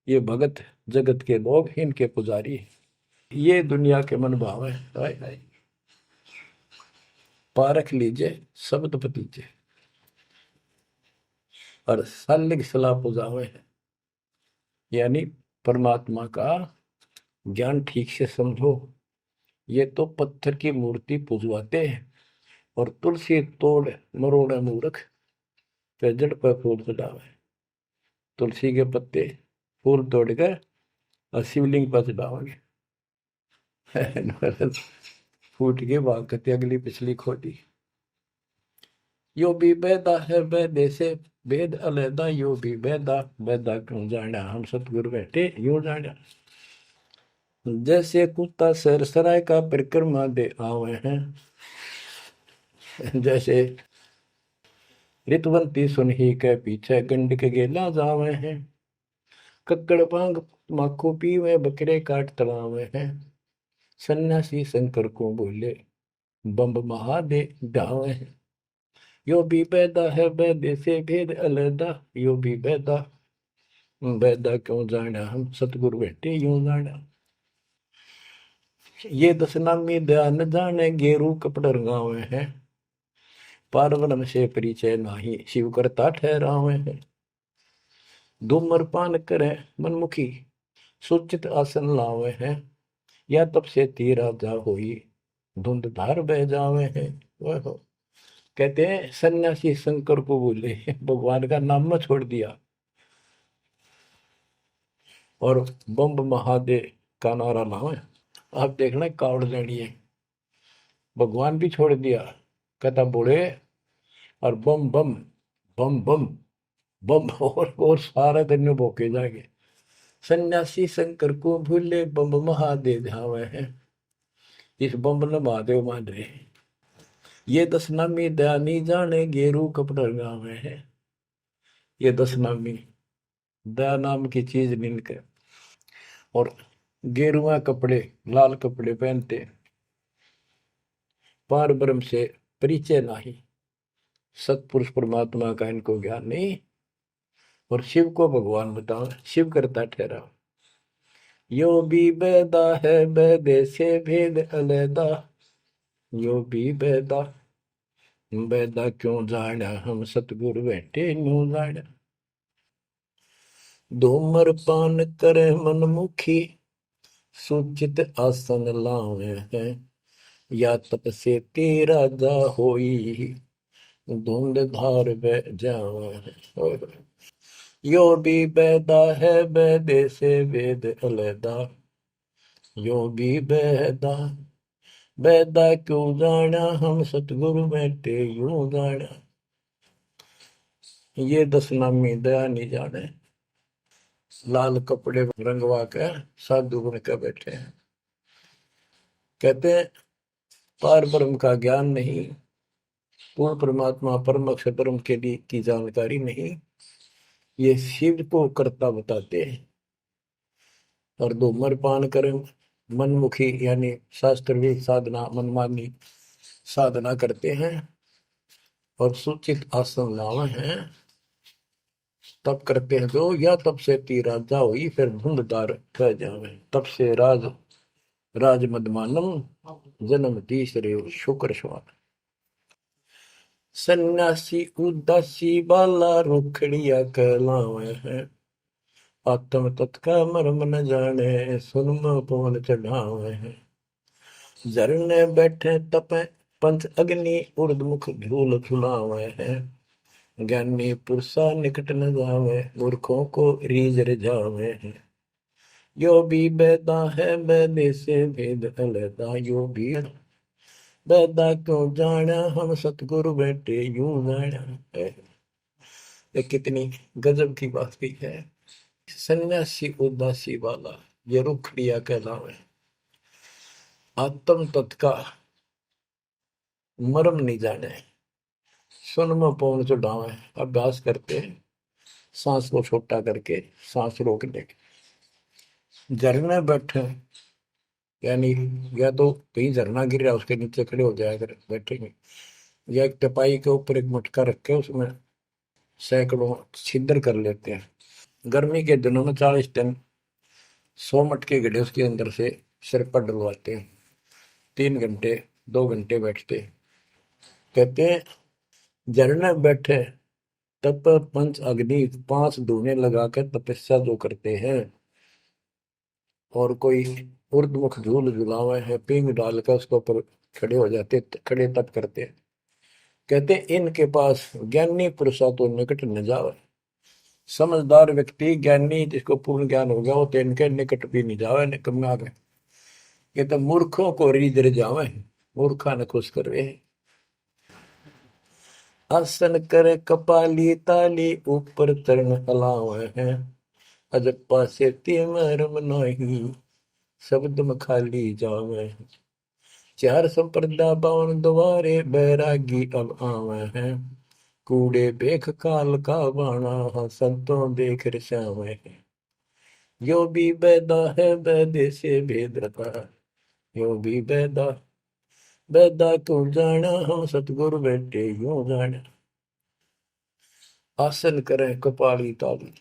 ये भगत जगत के लोग इनके पुजारी हैं। ये दुनिया के मन भाव है। हाय हाय, पारख लीजिए शब्द पतीजे और सालिग सलाह पुजावे है। यानी परमात्मा का ज्ञान ठीक से समझो। ये तो पत्थर की मूर्ति पुजवाते हैं और तुलसी तोड़ मरोड़े मूर्ख पे जड़ पर फूल चढ़ावे। तुलसी के पत्ते फूल तोड़कर और शिवलिंग पर चढ़ाओगे। फूट के भागते अगली पिछली खोटी। यो भी बेदा है बेदे से भेद अलैदा, यो भी बेदा बेदा क्यों जाना हम सतगुरु बैठे यूं जाना। जैसे कुत्ता सरसराय का परिक्रमा दे आवे हैं, जैसे रितवंती सुनही के पीछे गंड के गेला जावे हैं। कक्कड़ भांग माखो पीवे बकरे काट तलावे हैं। सन्यासी शंकर को बोले बम्ब महादे ढावे हैं। यो भी बैदा है बैदे से भेद अलैदा, यो भी बैदा बैदा क्यों जाना हम सतगुरु बैठे यूं जाना। ये दशनामी ध्यान जाने गेरू कपड़ रंगावे हैं। पारब्रह्म से परिचय नाही शिव करता ठहरावे हैं। धूम्रपान करे मनमुखी सुचित आसन लावे हैं। या तब से तीरा जा होई धुंध धार बह जावे हैं। वह कहते हैं सन्यासी शंकर को बोले भगवान का नाम में छोड़ दिया और बम्ब महादेव का नारा लावे। आप देखना कावड़ लेनी है, भगवान भी छोड़ दिया, कहता बोले और बम बम बम बम बम और सारा दिन में भोके जाएंगे। सन्यासी शंकर को भूले बम महादेव ध्यावे हैं। इस बम ने महादेव मान रहे। ये दशनामी दयानी जाने गेरू कपड़ गावे हैं। ये दशनामी दया नाम की चीज मिलकर और गेरुआ कपड़े लाल कपड़े पहनते। पार ब्रह्म से परिचय नहीं, सतपुरुष परमात्मा का इनको ज्ञान नहीं और शिव को भगवान बताओ शिव करता ठहरा। यो भी बैदा है बैदे से भेद अलैदा, यो भी बैदा बैदा क्यों जाना हम सतगुरु बैठे न्यू जाना। धूमर पान करे मनमुखी सुचित आसन लावे हैं। या तप से तेरा जा होई धुंध धार बह जावे। यो भी बैदा है बैदे से वेद अलैदा, यो भी बैदा बैदा क्यों जाना हम सतगुरु बैठे यूं जाना। ये दशनामी दया नहीं जाने, लाल कपड़े रंगवा के साधु बन के बैठे हैं। कहते हैं पार ब्रह्म का ज्ञान नहीं, पूर्ण परमात्मा परम अक्षर ब्रह्म के लिए की जानकारी नहीं, ये शिव को करता बताते हैं। और धूम्रपान करें मनमुखी यानी शास्त्र साधना मनमानी साधना करते हैं और सूचित आसन लावे हैं। तब करते हैं जो या तब से तीरा जाओ ही फिर धुंधदार कह जावे। तब से राज मदमानम जन्म तीसरे शुक्र श्वान। सन्यासी उदासी बाला रुखड़िया कहलावे हैं। आत्म तत्का मर्म न जाने सुन पवन चढ़ावे हैं। झरने बैठे तपे पंच अग्नि उर्दमुख धूल झुलावे हैं। ज्ञानी पुरुषा निकट न जावे मूर्खों को रीझ रिझावे हैं। यो भी बैदा है बैदे से भेद अलैदा, यो भी बैदा क्यों जाना हम सतगुरु बैठे यूं जाना है। ये कितनी गजब की बात भी है। सन्यासी उदासी वाला ये रुखड़िया कहलावे। आत्म तत्का मर्म नहीं जाने सुन में पौन चढ़ावे। अभ्यास करते सांस को छोटा करके सांस रोकने। झरने बैठे यानी या तो कहीं झरना गिर रहा है उसके नीचे खड़े हो जाया कर बैठेंगे, या एक टपाई के ऊपर एक मटका रख के उसमें सैकड़ों छिद्र कर लेते हैं। गर्मी के दिनों में 40 दिन 100 मटके गड्ढे उसके अंदर से सिर पर डलवाते हैं। 3 घंटे 2 घंटे बैठते हैं। कहते हैं झरने बैठे तप पंच अग्नि 5 धूने लगाकर तपस्या जो करते हैं, और कोई उर्दमुख झूल झुलावे है पींग डालकर उसके ऊपर खड़े हो जाते, खड़े तप करते हैं। कहते इनके पास ज्ञानी पुरुषा तो निकट न जावे। समझदार व्यक्ति ज्ञानी जिसको पूर्ण ज्ञान हो गया वो तो इनके निकट भी नहीं जावे, निकम में आ गए। ये तो मूर्खों को रीझ जावे, मूर्खा ने खुश करवे। आसन करे कपाली ताली ऊपर चरण हलावे है, अजप्पा से मरम नहीं शब्द में खाली जावे। चार संप्रदा बावन द्वारे बैरागी अब आवे हैं, कूड़े बेख काल का बाणा संतों देख रसावे हैं। यो भी बैदा है बैदे से भेद रता, यो भी बैदा बैदा क्यों जाना हम सतगुरु बैठे यूं जाना। आसन करें कपाली ताली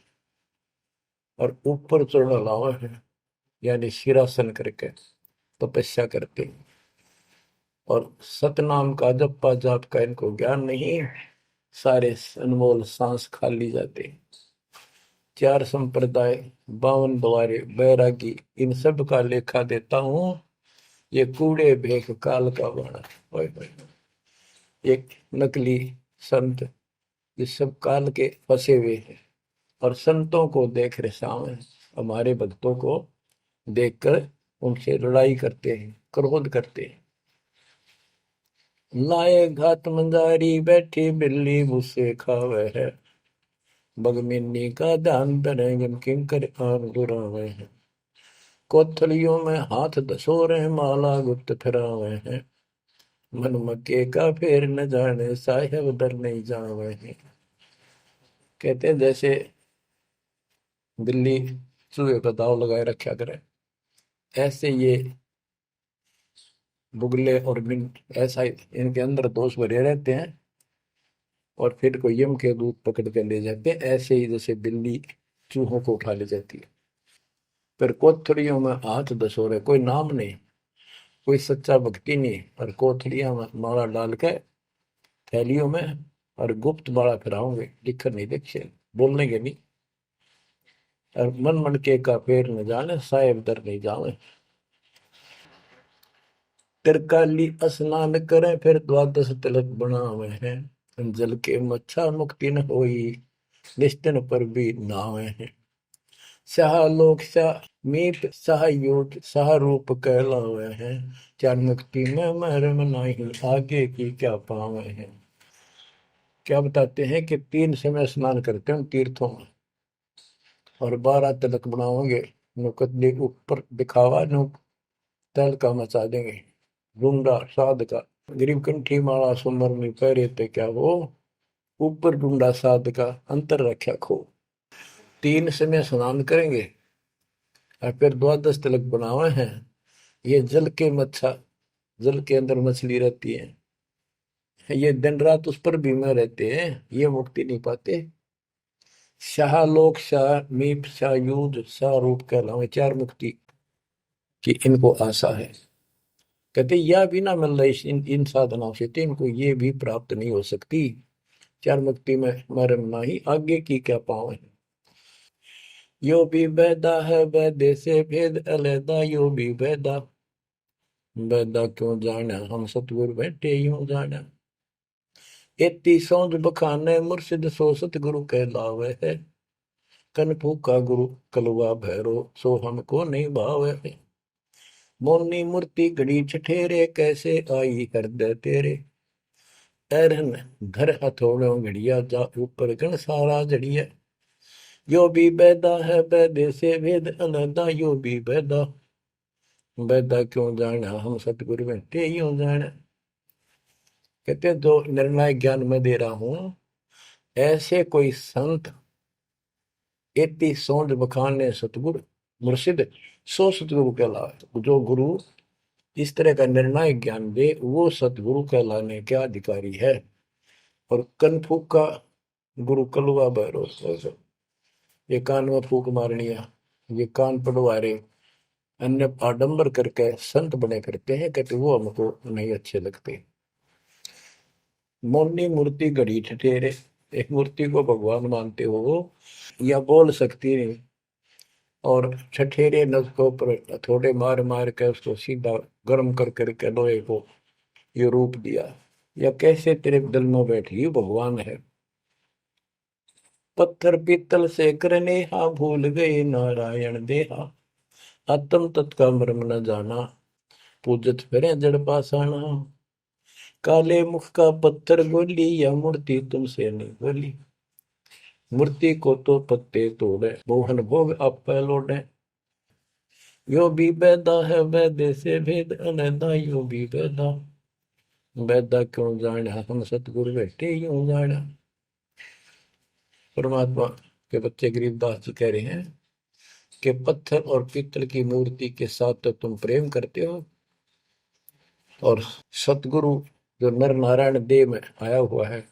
और ऊपर चढ़ लावा है, यानी सिरासन करके तपस्या करते, और सतनाम का जप्पा जाप का इनको ज्ञान नहीं, सारे अनमोल सांस खाली जाते। चार संप्रदाय 52 द्वारे बैरागी इन सब का लेखा देता हूं, ये कूड़े भेख काल का बाणा। ओए होए, एक नकली संत ये सब काल के फंसे हुए हैं, और संतों को देख रहे सामने, हमारे भक्तों को देखकर उनसे लड़ाई करते हैं, क्रोध करते हैं। लाए घात मंदारी बैठी बिल्ली भूसे खावे है, बगमिन्नी का ध्यान धरे किंकर आन दुरावे हैं। कोथलियों में हाथ दसोरे माला गुप्त फिरावे हैं, मन मक्के का फेर न जाने साहेब दर नहीं जावे हैं। कहते हैं जैसे बिल्ली चूहे का दाव लगाए रखा करे, ऐसे ये बुगले और मिंट ऐसा इनके अंदर दोष भरे रहते हैं, और फिर कोई यम के दूत पकड़ के ले जाते हैं, ऐसे ही जैसे बिल्ली चूहों को उठा ले जाती है। फिर कोथड़ियों में हाथ दसोरे, कोई नाम नहीं, कोई सच्चा भक्ति नहीं, और कोथड़ियां में माला डाल के थैलियों में, और गुप्त माला फिराओगे, लिखकर नहीं देखे, बोलने के नहीं। और मन मन के का पेड़ न जाने साहेब दर नहीं जावे। तिरकाली स्नान करें फिर द्वादश तिलक बनावे हैं, जल के मच्छा मुक्ति न होई निश्चन पर भी नावे हैं। शाह लोक शाह मीत शाह योग शाह रूप कहलावे हैं, चार मुक्ति में महरम नहीं आगे की क्या पावे हैं। क्या बताते हैं कि 3 समय स्नान करते हैं तीर्थों में, और 12 तिलक बनाओगे, नुकदली ऊपर दिखावा नु तल का मचा देंगे, रूंडा साध का गरीब कंठी माला सुमर में पैरे ते क्या वो, ऊपर ढूंढा साध का अंतर रख्या खो। 3 समय स्नान करेंगे और फिर द्वादश तिलक बनावे हैं। ये जल के मच्छा, जल के अंदर मछली रहती है, ये दिन रात उस पर बीमा रहते हैं, ये मुक्ति नहीं पाते। शाह लोक शाह मीप शाह युद्ध शाह रूप कहलावे, 4 मुक्ति की इनको आशा है। कहते यह भी ना मिल रही इन साधनाओं से, तो इनको ये भी प्राप्त नहीं हो सकती। 4 मुक्ति में मरम नहीं आगे की क्या पावे। यो भी बैदा है बैदे से भेद अलैदा, यो भी बैदा बैदा क्यों जाना हम सतगुरु बैठे यूं जाना। एती सौंद बखाने मुर्शिद सो सतगुरु कहलावे है, कन फूका गुरु कलवा भैरो सो हमको नहीं भावे है। मोनी मूर्ति घड़ी ठठेरे कैसे आई हृदय तेरे, ऐरन घर हथौड़ों घड़िया जा ऊपर गण सारा जड़िया। यो भी बैदा है बैदे से भेद अलैदा, यो भी बैदा बैदा क्यों जाना हम सतगुरु बैठे यूं जाना। कहते हैं जो निर्णायक ज्ञान में दे रहा हूं, ऐसे कोई संत एती सौंद बखाने सतगुरु मुर्शिद सो सतगुरु कहलाए। जो गुरु इस तरह का निर्णायक ज्ञान दे वो सतगुरु कहलाने के अधिकारी है। और कनफूक का गुरु कलुआ भैरव, ये कान में फूक मारनिया, ये कान पड़वा रहे, अन्य आडंबर करके संत बने करते हैं, कहते वो हमको नहीं अच्छे लगते। मौनी मूर्ति घड़ी ठठेरे, एक मूर्ति को भगवान मानते हो या बोल सकती नहीं, और ठठेरे नस को पर थोड़े मार मार के उसको सीधा गर्म कर करके लोहे को ये रूप दिया। या कैसे तेरे दिल में बैठी भगवान है। पत्थर पीतल से करने हा, भूल गए नारायण देहा, आत्म तत्का मर्म न जाना, पूजत फिरे जड़ पासाना। काले मुख का पत्थर बोली, या मूर्ति तुमसे नहीं बोली, मूर्ति को तो पत्ते तोड़े, मोहन भोग आप लौटे। यो भी बैदा है वैदे से भेद अनैदा, यो भी बैदा बैदा क्यों जाना, हम सतगुरु बैठे यूं जाना। परमात्मा के बच्चे गरीबदास जी कह रहे हैं कि पत्थर और पीतल की मूर्ति के साथ तो तुम प्रेम करते हो, और सतगुरु जो नर नारायण देह में आया हुआ है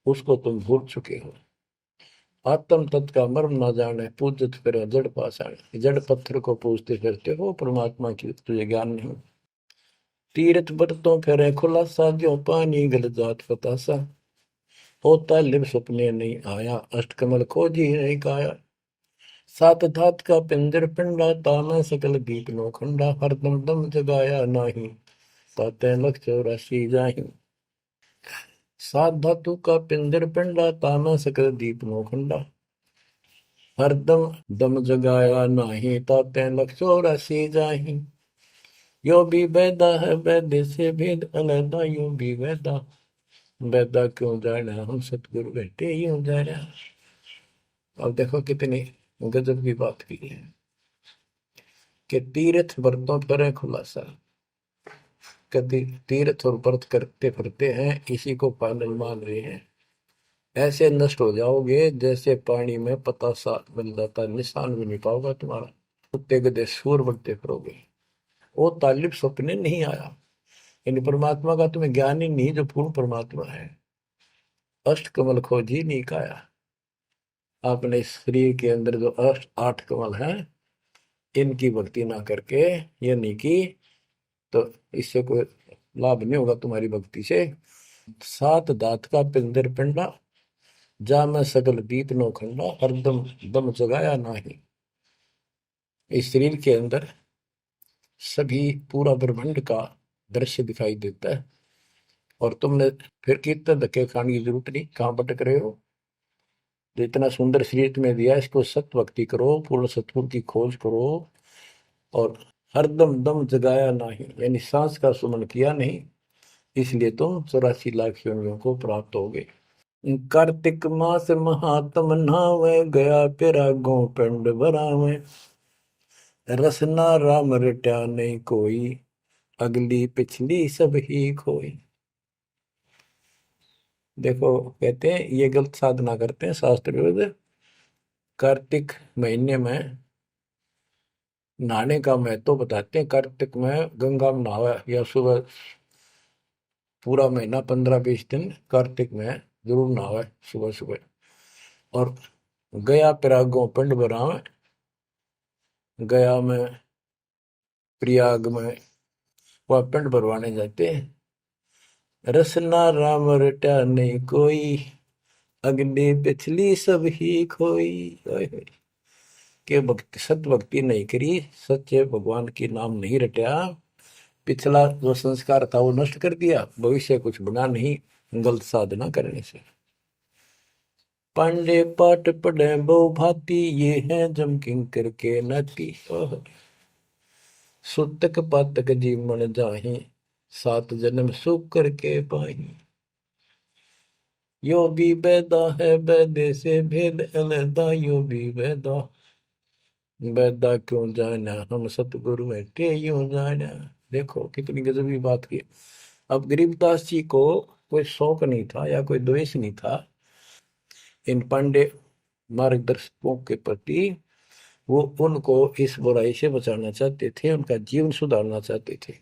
उसको तुम भूल चुके हो। आत्म तत्व का मर्म ना जाने, पूजत फिर जड़ पाषाण, जड़ पत्थर को पूजते फिरते हो, परमात्मा की तुझे ज्ञान नहीं। तीर्थ बरतों फिरे खुलासा, जो पानी गल जात फतासा, होता लिव सपने नहीं आया, अष्टकमल खोजी नहीं काया। सात धात का पिंजर पिंडा, ताना सकल दीप नो खंडा, हरदम दम जगाया नाही, ताते लख 84 जाहि। सात धातु का पिंजर पिंडा, ताना सकल दीप नो खंडा, हरदम दम जगाया नाही, ताते लख 84 जाहि। यो भी वेदा है वैद्य से भेद अलैदा, यो भी वेदा वेदा क्यों जाना, हम सतगुरु बैठे यूं जाना। अब देखो कितनी गजब की बात की है कि तीर्थ व्रतों पर खुलासा, कभी तीर्थ और व्रत करते फिरते हैं, इसी को पालन मान रहे हैं। ऐसे नष्ट हो जाओगे जैसे पानी में पता सा बन जाता, निशान भी नहीं पाओगा तुम्हारा, कुत्ते गधे सूर बनते फिरोगे। वो तालिब सपने नहीं आया, यानी परमात्मा का तुम्हें ज्ञान ही नहीं जो पूर्ण परमात्मा है। अष्ट कमल खोजी नहीं काया, आपने इस शरीर के अंदर जो अष्ट 8 कमल हैं इनकी भक्ति ना करके ये नहीं की तो इससे कोई लाभ नहीं होगा तुम्हारी भक्ति से। सात दात का पिंदर पिंडा, जा मैं सकल दीप नो खंडा, हरदम दम जगाया नाही। इस शरीर के अंदर सभी पूरा ब्रह्मांड का दृश्य दिखाई देता है, और तुमने फिर कीर्तन धक्के खाने की जरूरत नहीं, कहाँ भटक रहे हो। जो इतना सुंदर शरीर तुम्हें दिया इसको सत भक्ति करो, पूर्ण सतगुरु की खोज करो, और हरदम दम जगाया नहीं, यानी सांस का सुमन किया नहीं, इसलिए तुम 84 लाख योनियों को प्राप्त हो गए। कार्तिक मास महात्म नहावे, गया पिरागो पिंड भरावे, रसना राम रट्या नहीं कोई, अगली पिछली सब ही खोई। देखो कहते हैं ये गलत साधना करते हैं शास्त्र विरुद्ध। कार्तिक महीने में नहाने का महत्व बताते हैं। कार्तिक में गंगा में नहावा, या सुबह पूरा महीना 15-20 दिन कार्तिक में जरूर नहावे सुबह सुबह। और गया प्रयागों पिंड भरावे, गया में प्रयाग में वह पिंड भरवाने जाते हैं। रसना राम रटा नहीं कोई, अगली पिछली सब ही खोई। के भक्ति सत भक्ति नहीं करी, सच्चे भगवान की नाम नहीं रटा, पिछला जो संस्कार था वो नष्ट कर दिया, भविष्य कुछ बना नहीं गलत साधना करने से। पांडे पाठ पढ़े बहु भांति, ये है जम किंकर के नाती। सुतक पातक जीवन जाहि, 7 जन्म सुख करके पाही। यो भी बैदा है बैदे से भेद अलैदा, यो भी बैदा बैदा क्यों जाना, हम सतगुरु बैठे यूं जाना। देखो कितनी गजबी बात की। अब गरीबदास जी को कोई शौक नहीं था या कोई द्वेष नहीं था इन पांडे मार्गदर्शकों के प्रति, वो उनको इस बुराई से बचाना चाहते थे, उनका जीवन सुधारना चाहते थे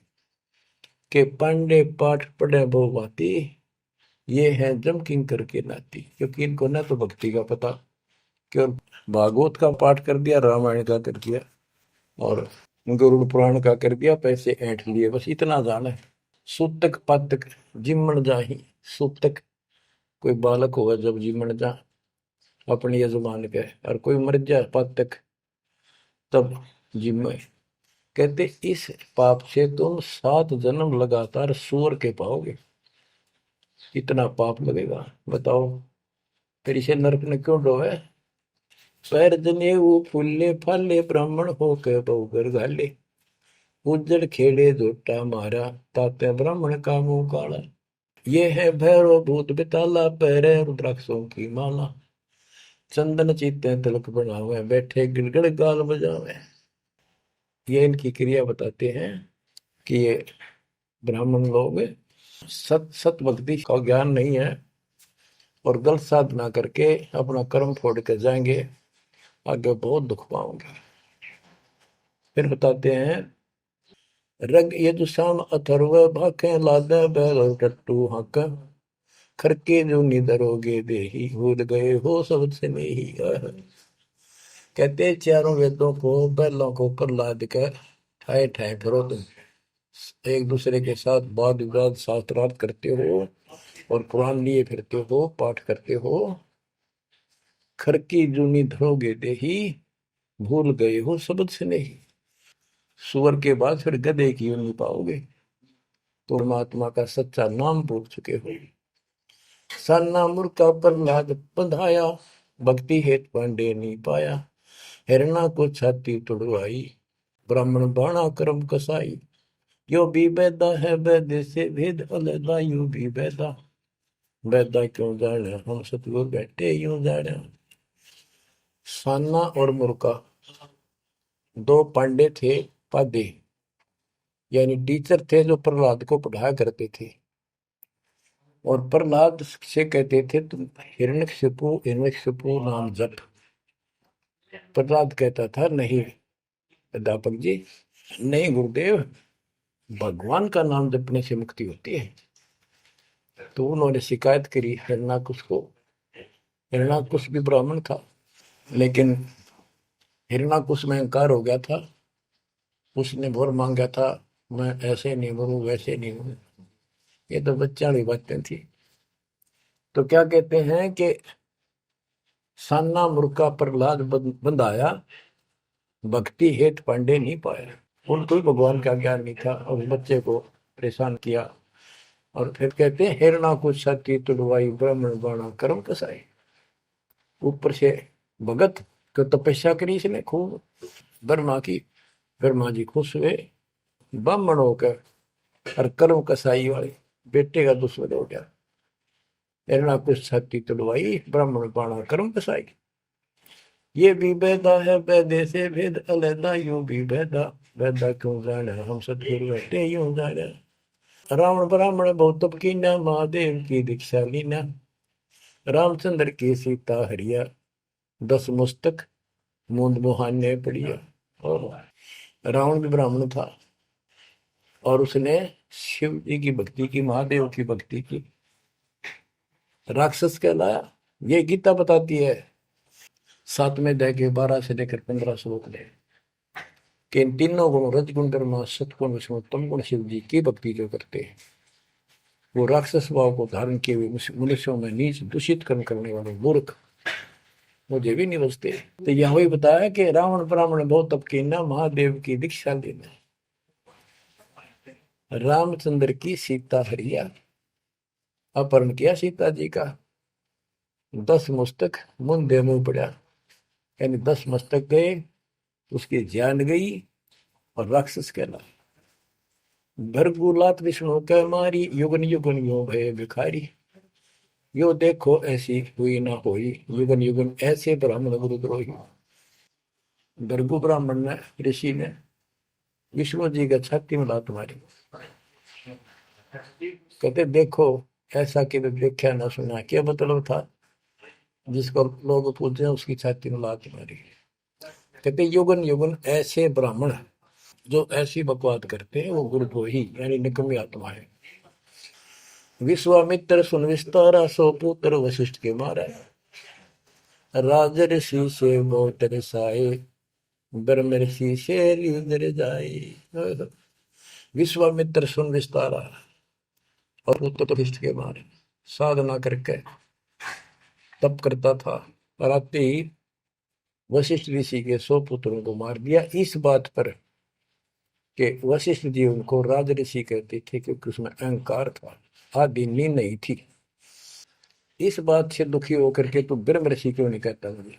कि पांडे पाठ पढ़े बहु भांति, ये है जम किंकर के नाती। क्योंकि इनको ना तो भक्ति का पता, केवल भागवत का पाठ कर दिया, रामायण का कर दिया और गरुड़ पुराण का कर दिया, पैसे ऐंठ लिए, बस इतना जाना है। सूतक पातक जिमण जाही, सूतक कोई बालक होगा जब जिमण जा अपने यजमान के, और कोई मर जाए पातक तब जिम। कहते इस पाप से तुम 7 जन्म लगातार सूअर के पाओगे, इतना पाप लगेगा। बताओ फिर इसे नरक ने क्यों डोवे। पैर जने वो फूले फाले ब्राह्मण हो के बहुगर घाले, उज्जड़ खेड़े झोटा मारा, ताते ब्राह्मण का मुंह काला। ये है भैरव भूत बिताला, पैरे रुद्राक्षों की माला, चंदन चीते तिलक बनावे, बैठे गिड़गड़ गाल बजावे। ये इनकी क्रिया बताते हैं कि ये ब्राह्मण लोग सत सत भक्ति का ज्ञान नहीं है और गलत साधना करके अपना कर्म फोड़ के जाएंगे, आगे बहुत दुख पाओगे। फिर बताते हैं रग यजुषाम अथर्व भाखे लादे बैल टट्टू हक, खरके जो निधरोगे देही, भूल गए हो सब से नहीं। कहते चारों वेदों को बैलों को ऊपर लाद कर ठाए ठाए फिरो तुम, एक दूसरे के साथ वाद विवाद शास्त्रार्थ करते हो और कुरान लिए फिरते हो, पाठ करते हो। खरकी जूनी धरोगे देही, भूल गए हो सबद से नहीं। सुअर के बाद फिर गधे की यूं नहीं पाओगे, तो परमात्मा का सच्चा नाम भूल चुके हो। सन्ना मुर्का प्रहलाद बंधाया, भक्ति हेत पांडे नहीं पाया, हिरणा को छाती तुड़वाई, ब्राह्मण बाणा कर्म कसाई। यो भी बैदा है वैद्य से भेद अलदा, यूं भी बैदा बैदा क्यों जाने, हम सतगुरु बैठे यूं जाने। सान्ना और मुर्का 2 पांडे थे, पादे यानी टीचर थे जो प्रहलाद को पढ़ाया करते थे। और प्रहलाद से कहते थे तुम हिरण्यकशिपु नाम जप। प्रहलाद कहता था नहीं अध्यापक जी, नहीं गुरुदेव, भगवान का नाम जपने से मुक्ति होती है। तो उन्होंने शिकायत करी हिरण्याकुश को। हिरण्याकुश भी ब्राह्मण था, लेकिन हिरण्याकुश में अहंकार हो गया था। उसने वर मांगा था, मैं ऐसे नहीं मरूं वैसे नहीं मरूं। ये तो बच्चा वाली बातें थी। तो क्या कहते हैं कि सान्ना मुर्का प्रहलाद बंधाया, भक्ति हेत पांडे नहीं पाया। उनको भी भगवान का ज्ञान नहीं था और उस बच्चे को परेशान किया। और फिर कहते हैं हिरणा को छाती तुड़वाई, ब्राह्मण बाणा कर्म कसाई। ऊपर से भगत को तपस्या करी इसने खूब ब्रह्मा की, ब्रह्मा जी खुश हुए, ब्राह्मण होकर और कर्म कसाई वाले बेटे का दुश्मन हो गया। हिरणा को छाती तुड़वाई, ब्राह्मण बाणा कर्म कसाई। ये भी बैदा है बैदे से भेद अलैदा, यूं भी बैदा बैदा क्यों जाने, हम सतगुरु बैठे यूं जाने। रावण ब्राह्मण बहुत तप कीना, महादेव की दीक्षा लीना, रामचंद्र की सीता हरिया, 10 मुस्तक मूंद मुहाने पड़िया। और रावण भी ब्राह्मण था और उसने शिव जी की भक्ति की, महादेव की भक्ति की, राक्षस कहलाया। ये गीता बताती है 7वें अध्याय के 12 से लेकर 15 श्लोक में कि इन तीनों गुण रजगुण कर्म सतगुण विष्णु तम गुण शिव जी की भक्ति जो करते हैं, वो राक्षस भाव को धारण किए हुए मनुष्यों में नीच दूषित कर्म करने वाले मूर्ख मुझे भी नहीं बचते। तो यह वही बताया कि रावण ब्राह्मण बहुत तप कीना, महादेव की दीक्षा लेना, रामचंद्र की सीता हरिया, अपहरण किया सीता जी का, 10 मस्तक मुंदे मुंह पड़ा, यानी 10 मस्तक गए, उसकी जान गई और राक्षस कहला। भरगुलात विष्णु कह मारी, युगन युगन यो भय भिखारी, यो देखो ऐसी हुई ना होई, युगन युगन ऐसे ब्राह्मण गुरुद्रोही। भरगु ब्राह्मण ने, ऋषि ने विष्णु जी का छाती में लात मारी, कहते देखो ऐसा कि देखा ना सुना। क्या मतलब था, जिसको लोग पूछते हैं उसकी छाती में लात मारी। कहते युगन युगन ऐसे ब्राह्मण जो ऐसी बकवाद करते हैं वो गुरुद्रोही यानी निकम्मी आत्मा है। विश्वामित्र सुन विस्तारा, सो पुत्र वशिष्ठ के मारा। राजर्षि से बहुत रसाए, ब्रह्म ऋषि से लीन जाए। विश्वामित्र सुन विस्तारा और पुत्र वशिष्ठ के मारे। साधना करके तप करता था और आते ही वशिष्ठ ऋषि के 100 पुत्रों को मार दिया। इस बात पर कि वशिष्ठ जी उनको राज ऋषि कहते थे क्योंकि उसमें अहंकार था, आदि नींद नहीं थी। इस बात से दुखी होकर के तू ब्रह्म ऋषि क्यों नहीं कहता मुझे?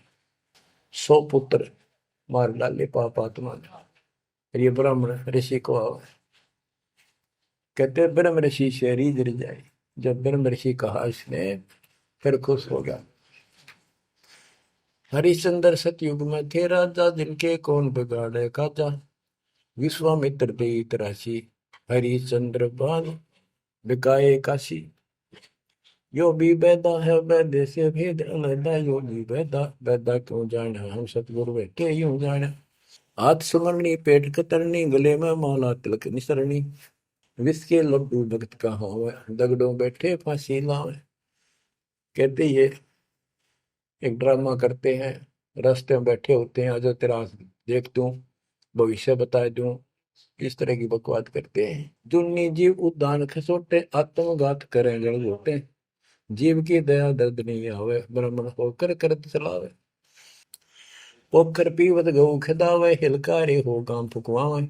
100 पुत्र मार डाले पाप आत्मा ने। ये ब्राह्मण ऋषि को कहते ब्रह्म ऋषि से रीझ जाए। जब ब्रह्म ऋषि कहा इसने फिर खुश हो गया। हरिश्चंद्र सतयुग में थे राजा, जिनके कौन बिगाड़े काजा। विश्वामित्र दे राशि, हरिश्चंद्र बान बिकाए काशी। यो भी बैदा है वैद्य से भेद अलैदा, यो भी बैदा बैदा क्यों जाना, हम सतगुरु बैठे यूं जाना। हाथ सुमरनी पेट कतरनी, गले में माला तिलक निसरनी। विष के लड्डू भगत का हो, दगड़ों बैठे फांसी लावे। कहते ये एक ड्रामा करते हैं, रास्ते में बैठे होते हैं, आज तेरा देख दूं, भविष्य बता दूं, इस तरह की बकवाद करते हैं। जुन्नी जीव उद्दान खसोटे, आत्मघात करें जड़ होते। जीव की दया दर्द नहीं आवे, ब्राह्मण होकर करत चलावे। पोखर पीवत गऊ खिदावे, हिलकारे हो गांव फुकवावे।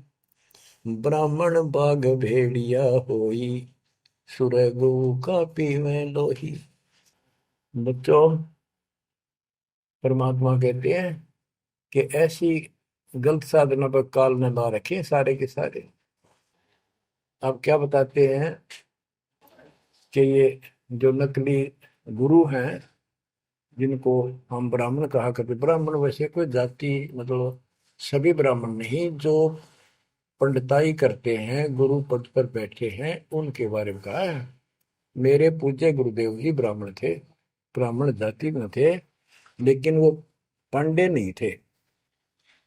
ब्राह्मण बाग भेड़िया होई, सुर गऊ का पीवे लोही। बच्चों, परमात्मा कहते हैं कि ऐसी गलत साधना पर काल न ला रखे सारे के सारे। अब क्या बताते हैं कि ये जो नकली गुरु हैं जिनको हम ब्राह्मण कहा करते, ब्राह्मण वैसे कोई जाति मतलब सभी ब्राह्मण नहीं, जो पंडिताई करते हैं गुरु पद पर बैठे हैं उनके बारे में कहा है। मेरे पूज्य गुरुदेव ही ब्राह्मण थे, ब्राह्मण जाति में थे, लेकिन वो पांडे नहीं थे,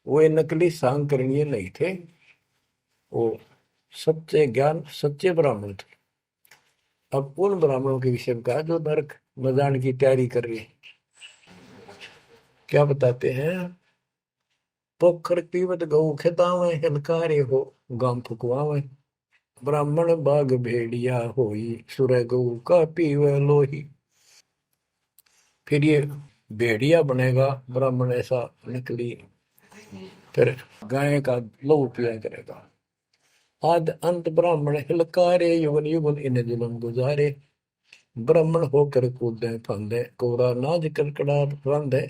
वो नकली सांकरणीय नहीं थे, वो सच्चे ज्ञान सच्चे ब्राह्मण थे। अब उन ब्राह्मणों के विषय में कहा जो नरक में जाने की तैयारी कर रहे हैं। क्या बताते हैं? पोखर पीवत गऊ खेतावे, हिलकारे हो गांव फुकवावे। ब्राह्मण बाग भेड़िया होई, सुर गऊ का पीवे लोही। फिर ये भेड़िया बनेगा ब्राह्मण, ऐसा निकली, फिर गाय का लहू पिया करेगा। आद अंत ब्राह्मण हिलकारे, युगन युगन इन जुलम गुजारे। ब्राह्मण होकर कूदे फंदे, कोरा नाज कड़कड़ा रंधे।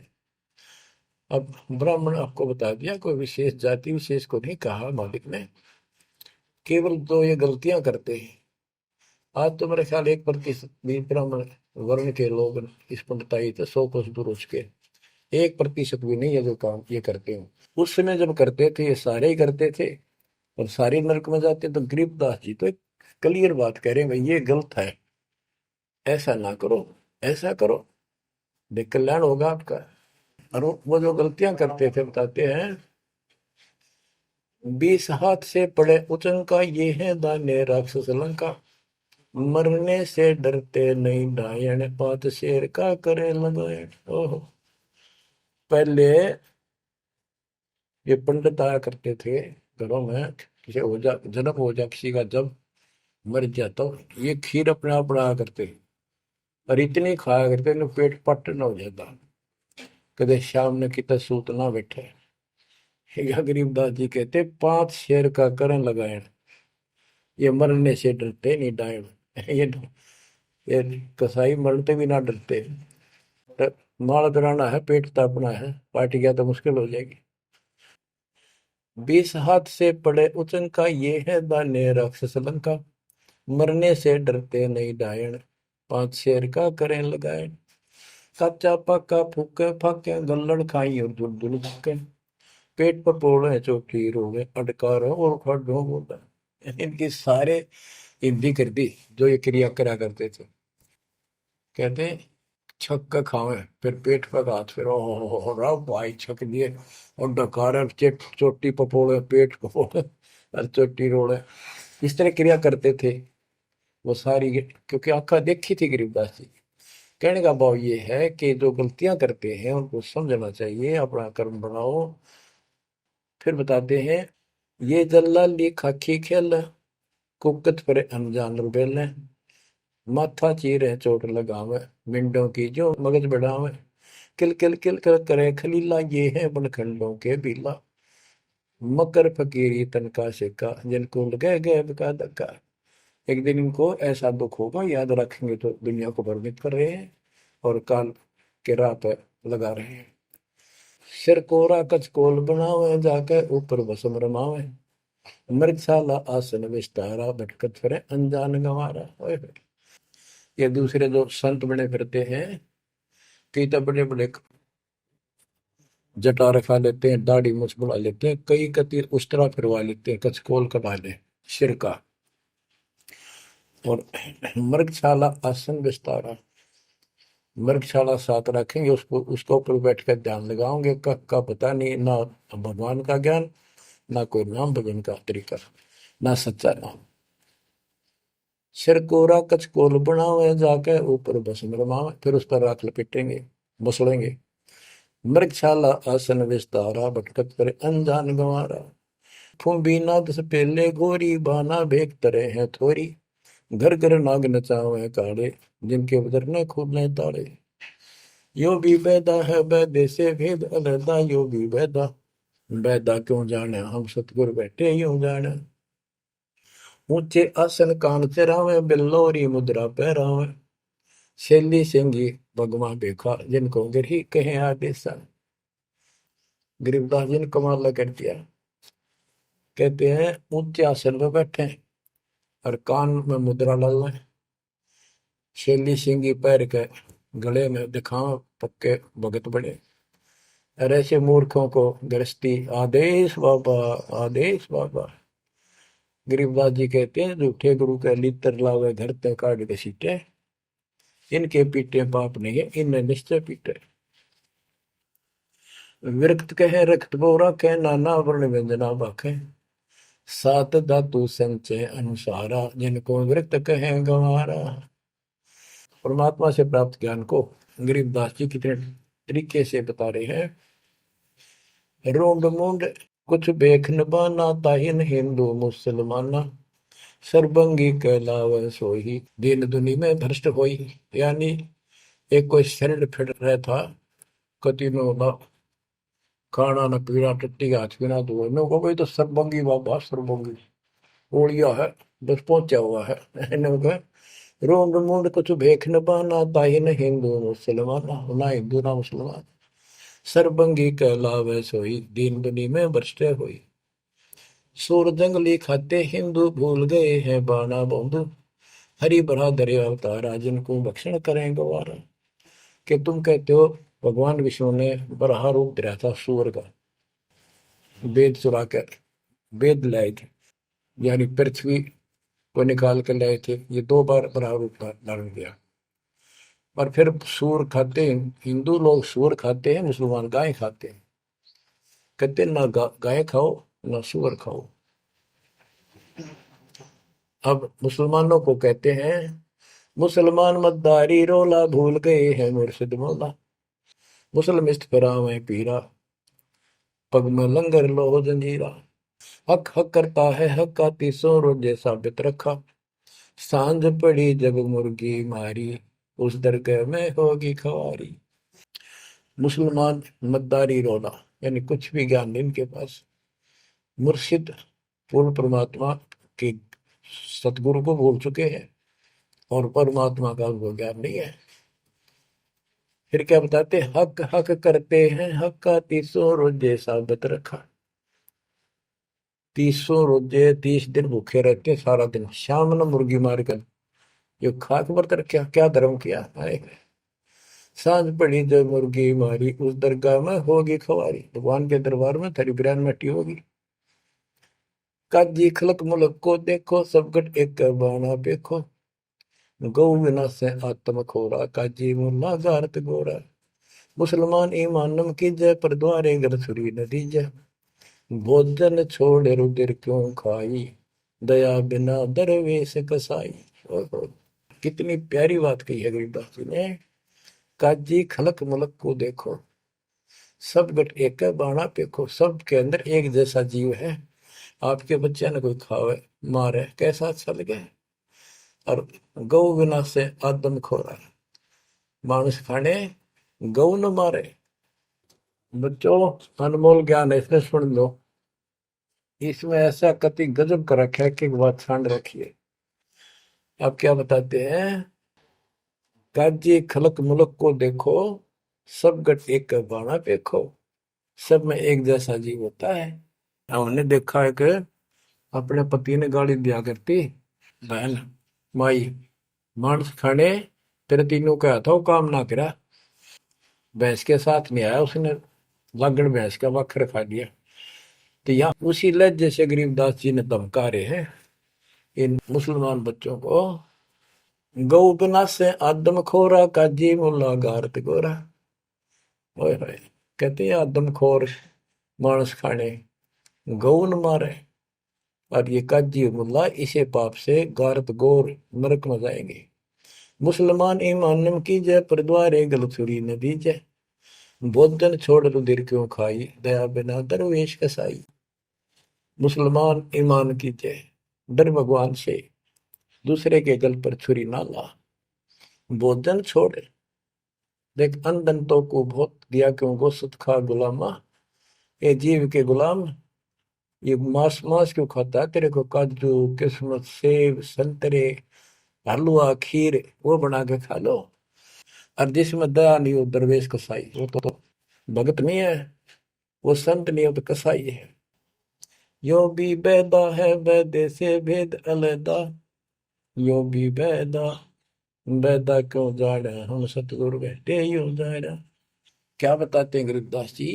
अब ब्राह्मण आपको बता दिया, कोई विशेष जाति विशेष को नहीं कहा मालिक ने, केवल तो ये गलतियां करते हैं। आज तो मेरे ख्याल 1% भी ब्राह्मण वर्ण के लोग इस पंडिताई तो 100 कोस दूर उसके 1% भी नहीं है जो काम ये करते हैं। उस समय जब करते थे ये सारे ही करते थे और सारे नरक में जाते। तो गरीबदास जी तो एक क्लियर बात कह रहे हैं, भाई ये गलत है, ऐसा ना करो, ऐसा करो, देख कल्याण होगा आपका। और वो जो गलतियां करते थे बताते हैं, 20 हाथ से पड़े उचंका, ये है दाने राक्षस लंका। मरने से डरते नहीं डायन, पात शेर का करे लगाए। ओहो, पहले ये पंडित आया करते थे घरों में, किसी हो जा जन्म हो जा किसी का, जब मर जाता तो ये खीर अपने आप बनाया करते और इतनी खाया करते न पेट पट न हो जाता, कदे शाम ने कितना सूत ना बैठे। या गरीबदास जी कहते 5 शेर का करण लगाए, ये मरने से डरते नहीं डायन। ये कसाई मरते भी ना डरते। माल कराना है, पेट तापना है, पार्टी गया तो मुश्किल हो जाएगी। 20 हाथ से पड़े उचंका, ये है दाने राक्षस लंका। मरने से डरते नहीं डायन, 5 शेर का करें लगाए। कच्चा पक्का फूके फाके, गल्लड़ खाई और दुल दुल फूके। पेट पर पोड़े चौकी रोगे, अटकारो और खड़ो बोला। इनकी सारे हिंदी कर दी जो ये क्रिया करा करते थे। कहते छक के खावे, फिर पेट पे हाथ, फिर ओहो रा भाई छक दिए, और डकार चोटी पपोड़े, पेट पपोड़े और चोटी रोड़े, इस तरह क्रिया करते थे वो सारी, क्योंकि आंखा देखी थी गरीबदास जी। कहने का भाव ये है कि जो गलतियां करते हैं उनको समझना चाहिए, अपना कर्म बनाओ। फिर बताते हैं, ये जल्लाली खाकी खेल, कुकत पर अनजान रुबेल, माथा चीरे चोट लगावे, मिंडों की जो मगज बढ़ावे, किल किल किल कर करे खलीला, ये है बनखंडों के बीला, मकर फकीरी तनका सिक्का, जिनको लगे गए का धक्का। एक दिन इनको ऐसा दुख होगा, याद रखेंगे तो दुनिया को भ्रमित कर रहे हैं और काल के राह पे लगा रहे हैं। सिर कोरा कचकोल बनावे, जाके ऊपर भस्म रमावे, मृगशाला आसन विस्तारा, भटकत फिरे अनजान गंवारा। ये दूसरे जो संत बने फिरते हैं, कई तो बड़े बड़े जटा रखा लेते हैं, दाढ़ी मूछ बढ़ा लेते हैं, कई कति उस्तरा फिरवा लेते हैं, कचकोल कटा ले सिर का, और मृगशाला आसन विस्तारा, मृगशाला साथ रखेंगे, उसको उसके ऊपर बैठ कर ध्यान लगाओगे, का पता नहीं, ना भगवान का ज्ञान, ना कोई नाम भजन का तरीका, ना सच्चा नाम। सिर कोरा कचकोल बनावे, जाके ऊपर भस्म रमावे, फिर उस पर राख लपेटेंगे, मसलेंगे। मृगशाला आसन विस्तारा, भटकत करे अनजान गंवारा, फूंबी नाद से पहले गोरी, बाना भेक तरे हैं थोरी, घर घर नाग नचावे काड़े, जिनके उधर न खुले ताड़े। यो भी बैदा है बैदे से भेद अलहदा, यो भी बैदा, बैदा क्यों जाने हम सतगुर बैठे यूं जाने। ऊंचे आसन कान चरावे, बिल्लोरी मुद्रा पहरावे, शैली सिंगी भगवा देखा, जिनको गिरही कहे आदेशा। गरीबदास जी ने कमाल कर दिया, कहते हैं ऊंचे आसन पर बैठे और कान में मुद्रा डाल लें, शैली सिंगी पैर के गले में दिखाओ पक्के भगत बड़े, और ऐसे मूर्खों को गृहस्थी आदेश बाबा, आदेश बाबा। गरीबदास जी कहते हैं, झूठे गुरु के लितर लावे, घर ते काट के सीटे, इनके पीटे पाप नहीं है, इन्हें निश्चय पीटे। विरक्त कहे रक्त बोरा के, नाना वर्ण व्यंजना बाखे, सात धातु संचय अनुसारा, जिनको विरक्त कहे गंवारा। परमात्मा से प्राप्त ज्ञान को गरीबदास जी कितने तरीके से बता रहे हैं। रोंड मुंड कुछ बेख न बाना, ताहिन हिंदू मुसलमाना, सरबंगी कहलावे सोही, दीन दुनी में भ्रष्ट होई। यानी एक कोई शरीर फिट रहा था, कति में होगा खाना न पीना, टट्टी हाथ पीना धोए में, वो कोई तो सरबंगी बाबा, सरबंगी ओलिया है, बस पहुंचा हुआ है। रोंड मुंड कुछ भेख न बाना, ताहिन हिंदू मुसलमाना, ना हिंदू ना मुसलमान, सरबंगी कहलावे सोई, दीन दुनी में भ्रष्ट होई। सूर जंगली खाते हिंदू, भूल गए हैं बाना बंधु, हरि भरा दरे अवतारा, जिनको भक्षण करें गवारा। कि तुम कहते हो भगवान विष्णु ने बराह रूप धरा था सूर का, वेद चुरा कर वेद लाए थे, यानी पृथ्वी को निकाल कर लाए थे, ये दो बार बराह रूप धारण किया। और फिर सूर खाते हैं हिंदू लोग, सूर खाते हैं, मुसलमान गाय खाते हैं। कहते ना गाय खाओ ना सूअर खाओ। अब मुसलमानों को कहते हैं, मुसलमान मद्दारी रोला, भूल गए हैं मुर्शिद मौला, मुसलमिस्त फरावे पीरा, पग में लंगर लो जंजीरा। हक हक करता है हक का, तीसों रोजे साबित रखा, सांझ पड़ी जब मुर्गी मारी, उस दरगाह में होगी खवारी। मुसलमान मद्दारी रोला, यानी कुछ भी ज्ञान नहीं इनके पास। मुर्शिद पूर्ण परमात्मा के सतगुरु को भूल चुके हैं और परमात्मा का उनको ज्ञान नहीं है। फिर क्या बताते, हक हक करते हैं हक का, तीसों रोजे साबित रखा। तीसों रोजे 30 दिन भूखे रहते, सारा दिन शाम न मुर्गी मार कर, ये खाक व्रत रखा, क्या धर्म किया है। सांझ पड़ी जब मुर्गी मारी, उस दरगाह में होगी खवारी, भगवान के दरबार में तेरी बिरयानी मट्टी होगी। काजी खलक मुलक को देखो, सब गट एक बाना देखो, गौ बिना से आत्म खोरा, काजी मुल्ला गारत गोरा। मुसलमान ईमान नम कीजय, पर द्वारे घर छुरी न दीजय। भोजन छोड़ रुधिर क्यों खाई, दया बिना दरवेश कसाई। ओहो, कितनी प्यारी बात कही है गरीबदास जी ने। काजी खलक मलक को देखो, सब गट एक बाणा पेखो। सब के अंदर एक जैसा जीव है। आपके बच्चे ने कोई खावे मारे कैसा अच्छा लगे। और गौ बिना से आदम खोरा, मानुष खाने गौ न मारे। बच्चों, अनमोल ज्ञान है, इसमें सुन लो। इसमें ऐसा कति गजब कर रखा है कि बात छांड रखी है। आप क्या बताते हैं? काजी खलक मुलक को देखो, सब गट एक बाणा पेखो। सब में एक जैसा जीव होता है। हमने देखा है कि अपने पति ने गाली दिया करती बहन माई, मांस खाने तेरे तीनों का था वो काम ना करा। भैंस के साथ नहीं आया उसने, लागण भैंस का वक्र खा लिया। तो यहाँ उसी लहजे से गरीबदास जी ने धमका रहे हैं इन मुसलमान बच्चों को। गौ बिना से आदम खोरा, काजी मुल्ला गारत गोरा। ओए होए, कहते हैं आदम खोर मांस खाने गौ न मारे, और ये काजी मुल्ला इसे पाप से गारत गोर नरक में जाएंगे। मुसलमान ईमान की जय, पर द्वारे गल छुरी न दीजय। भोजन छोड़ रुधिर क्यों खाई, दया बिना दरवेश कसाई। मुसलमान ईमान की जय, डर भगवान से, दूसरे के गल पर छुरी ना ला। भोजन छोड़, देख अंधन तो को बहुत दिया क्यों गोसत खा गुलामा। ये जीव के गुलाम, ये मांस मांस क्यों खाता है? तेरे को काजू किस्मत सेब संतरे हलवा खीर वो बना के खा लो। और जिसमें दया नहीं हो दरवेश कसाई, वो तो भगत नहीं है, वो संत नहीं हो तो कसाई है। यो भी बैदा है बैदे से भेद अलैदा, यो भी बैदा बैदा क्यों जाड़ा, हम सतगुरु बैठे यो जाड़ा। क्या बताते हैं गरीबदास जी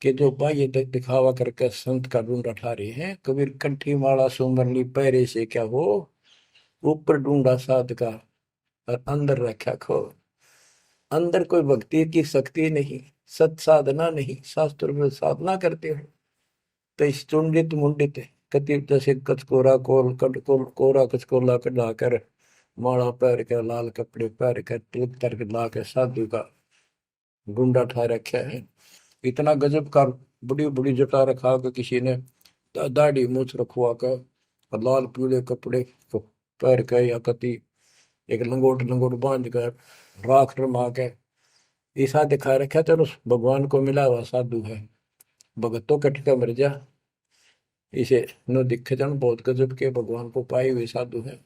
कि जो बाह्य दिखावा करके संत का ढूंढा ठा रहे हैं। कबीर कंठी माला सुमरनी पहरे से क्या हो, ऊपर ढूंढा साध का और अंदर रखा खो। अंदर कोई भक्ति की शक्ति नहीं, सत साधना नहीं, शास्त्र में साधना करते हो तो इस चुंडित मुंडित कति जैसे कचकोरा कोल कट कोरा कचकोला कढ़ाकर माला पैर के लाल कपड़े पैर के तिलक तर के ला के साधु का गुंडा ठा रखा है। इतना गजब का बड़ी बड़ी जटा रखा के किसी ने दाढ़ी मूछ रखवा कर और लाल पीले कपड़े पैर के या कति एक लंगोट लंगोट बांध कर राख रमा के ऐसा दिखा रखा। चलो भगवान को मिला हुआ साधु है, भगतों कटका मर जा। इसे नो दिखे जन बहुत गजब के भगवान को पाए हुए साधु है।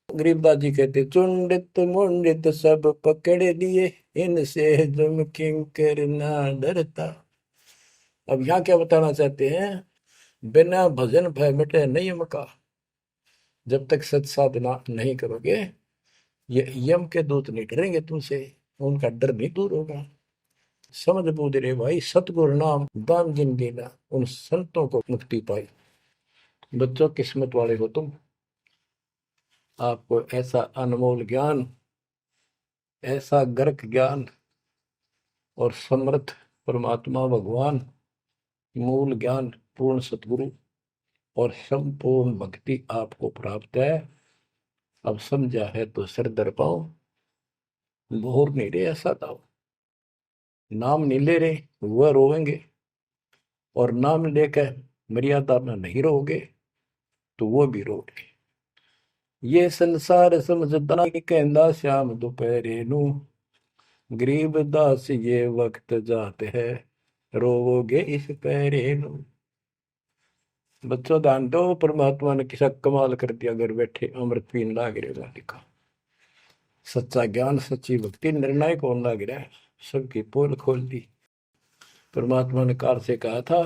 गरीबदास जी कहते चुंडित मुंडित सब पकड़ लिए, इनसे जम किंकर ना डरता। अब यहाँ क्या बताना चाहते हैं? बिना भजन भय मिटे नहीं मका। जब तक सत साधना नहीं करोगे ये यम के दूत नहीं डरेंगे तुमसे, उनका डर नहीं दूर होगा। समझ बूझ रे भाई, सतगुरु नाम दान जिन देना, उन संतों को मुक्ति पाई। बच्चों, किस्मत वाले हो तुम, आपको ऐसा अनमोल ज्ञान, ऐसा गर्क ज्ञान और समर्थ परमात्मा भगवान, मूल ज्ञान पूर्ण सतगुरु और संपूर्ण भक्ति आपको प्राप्त है। अब समझा है तो सिर दर पाओ, भोर नहीं रहे ऐसा दाओ। नाम नहीं ले रहे वह रोवेंगे, और नाम लेकर मर्यादा में नहीं रहोगे तो वो भी रोगे। ये संसार समझदा कहंदा श्याम दोपहरे नू, गरीब दास ये वक्त जाते है, रोवोगे इस पहरे नू। बच्चों ध्यान दो, परमात्मा ने किसा कमाल कर दिया, घर बैठे अमृत पीन लाग रहे लिखा। सच्चा ज्ञान सच्ची भक्ति निर्णायक होने लग रहा है, सबकी पोल खोल दी। परमात्मा ने काल से कहा था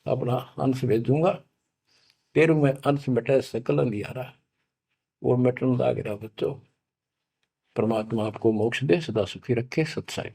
अपना अंश भेजूंगा, तेरु में अंश मिटे सकल अंधियारा, वो मिटन लग रहा। बच्चों, परमात्मा आपको मोक्ष दे, सदा सुखी रखे। सत्साई।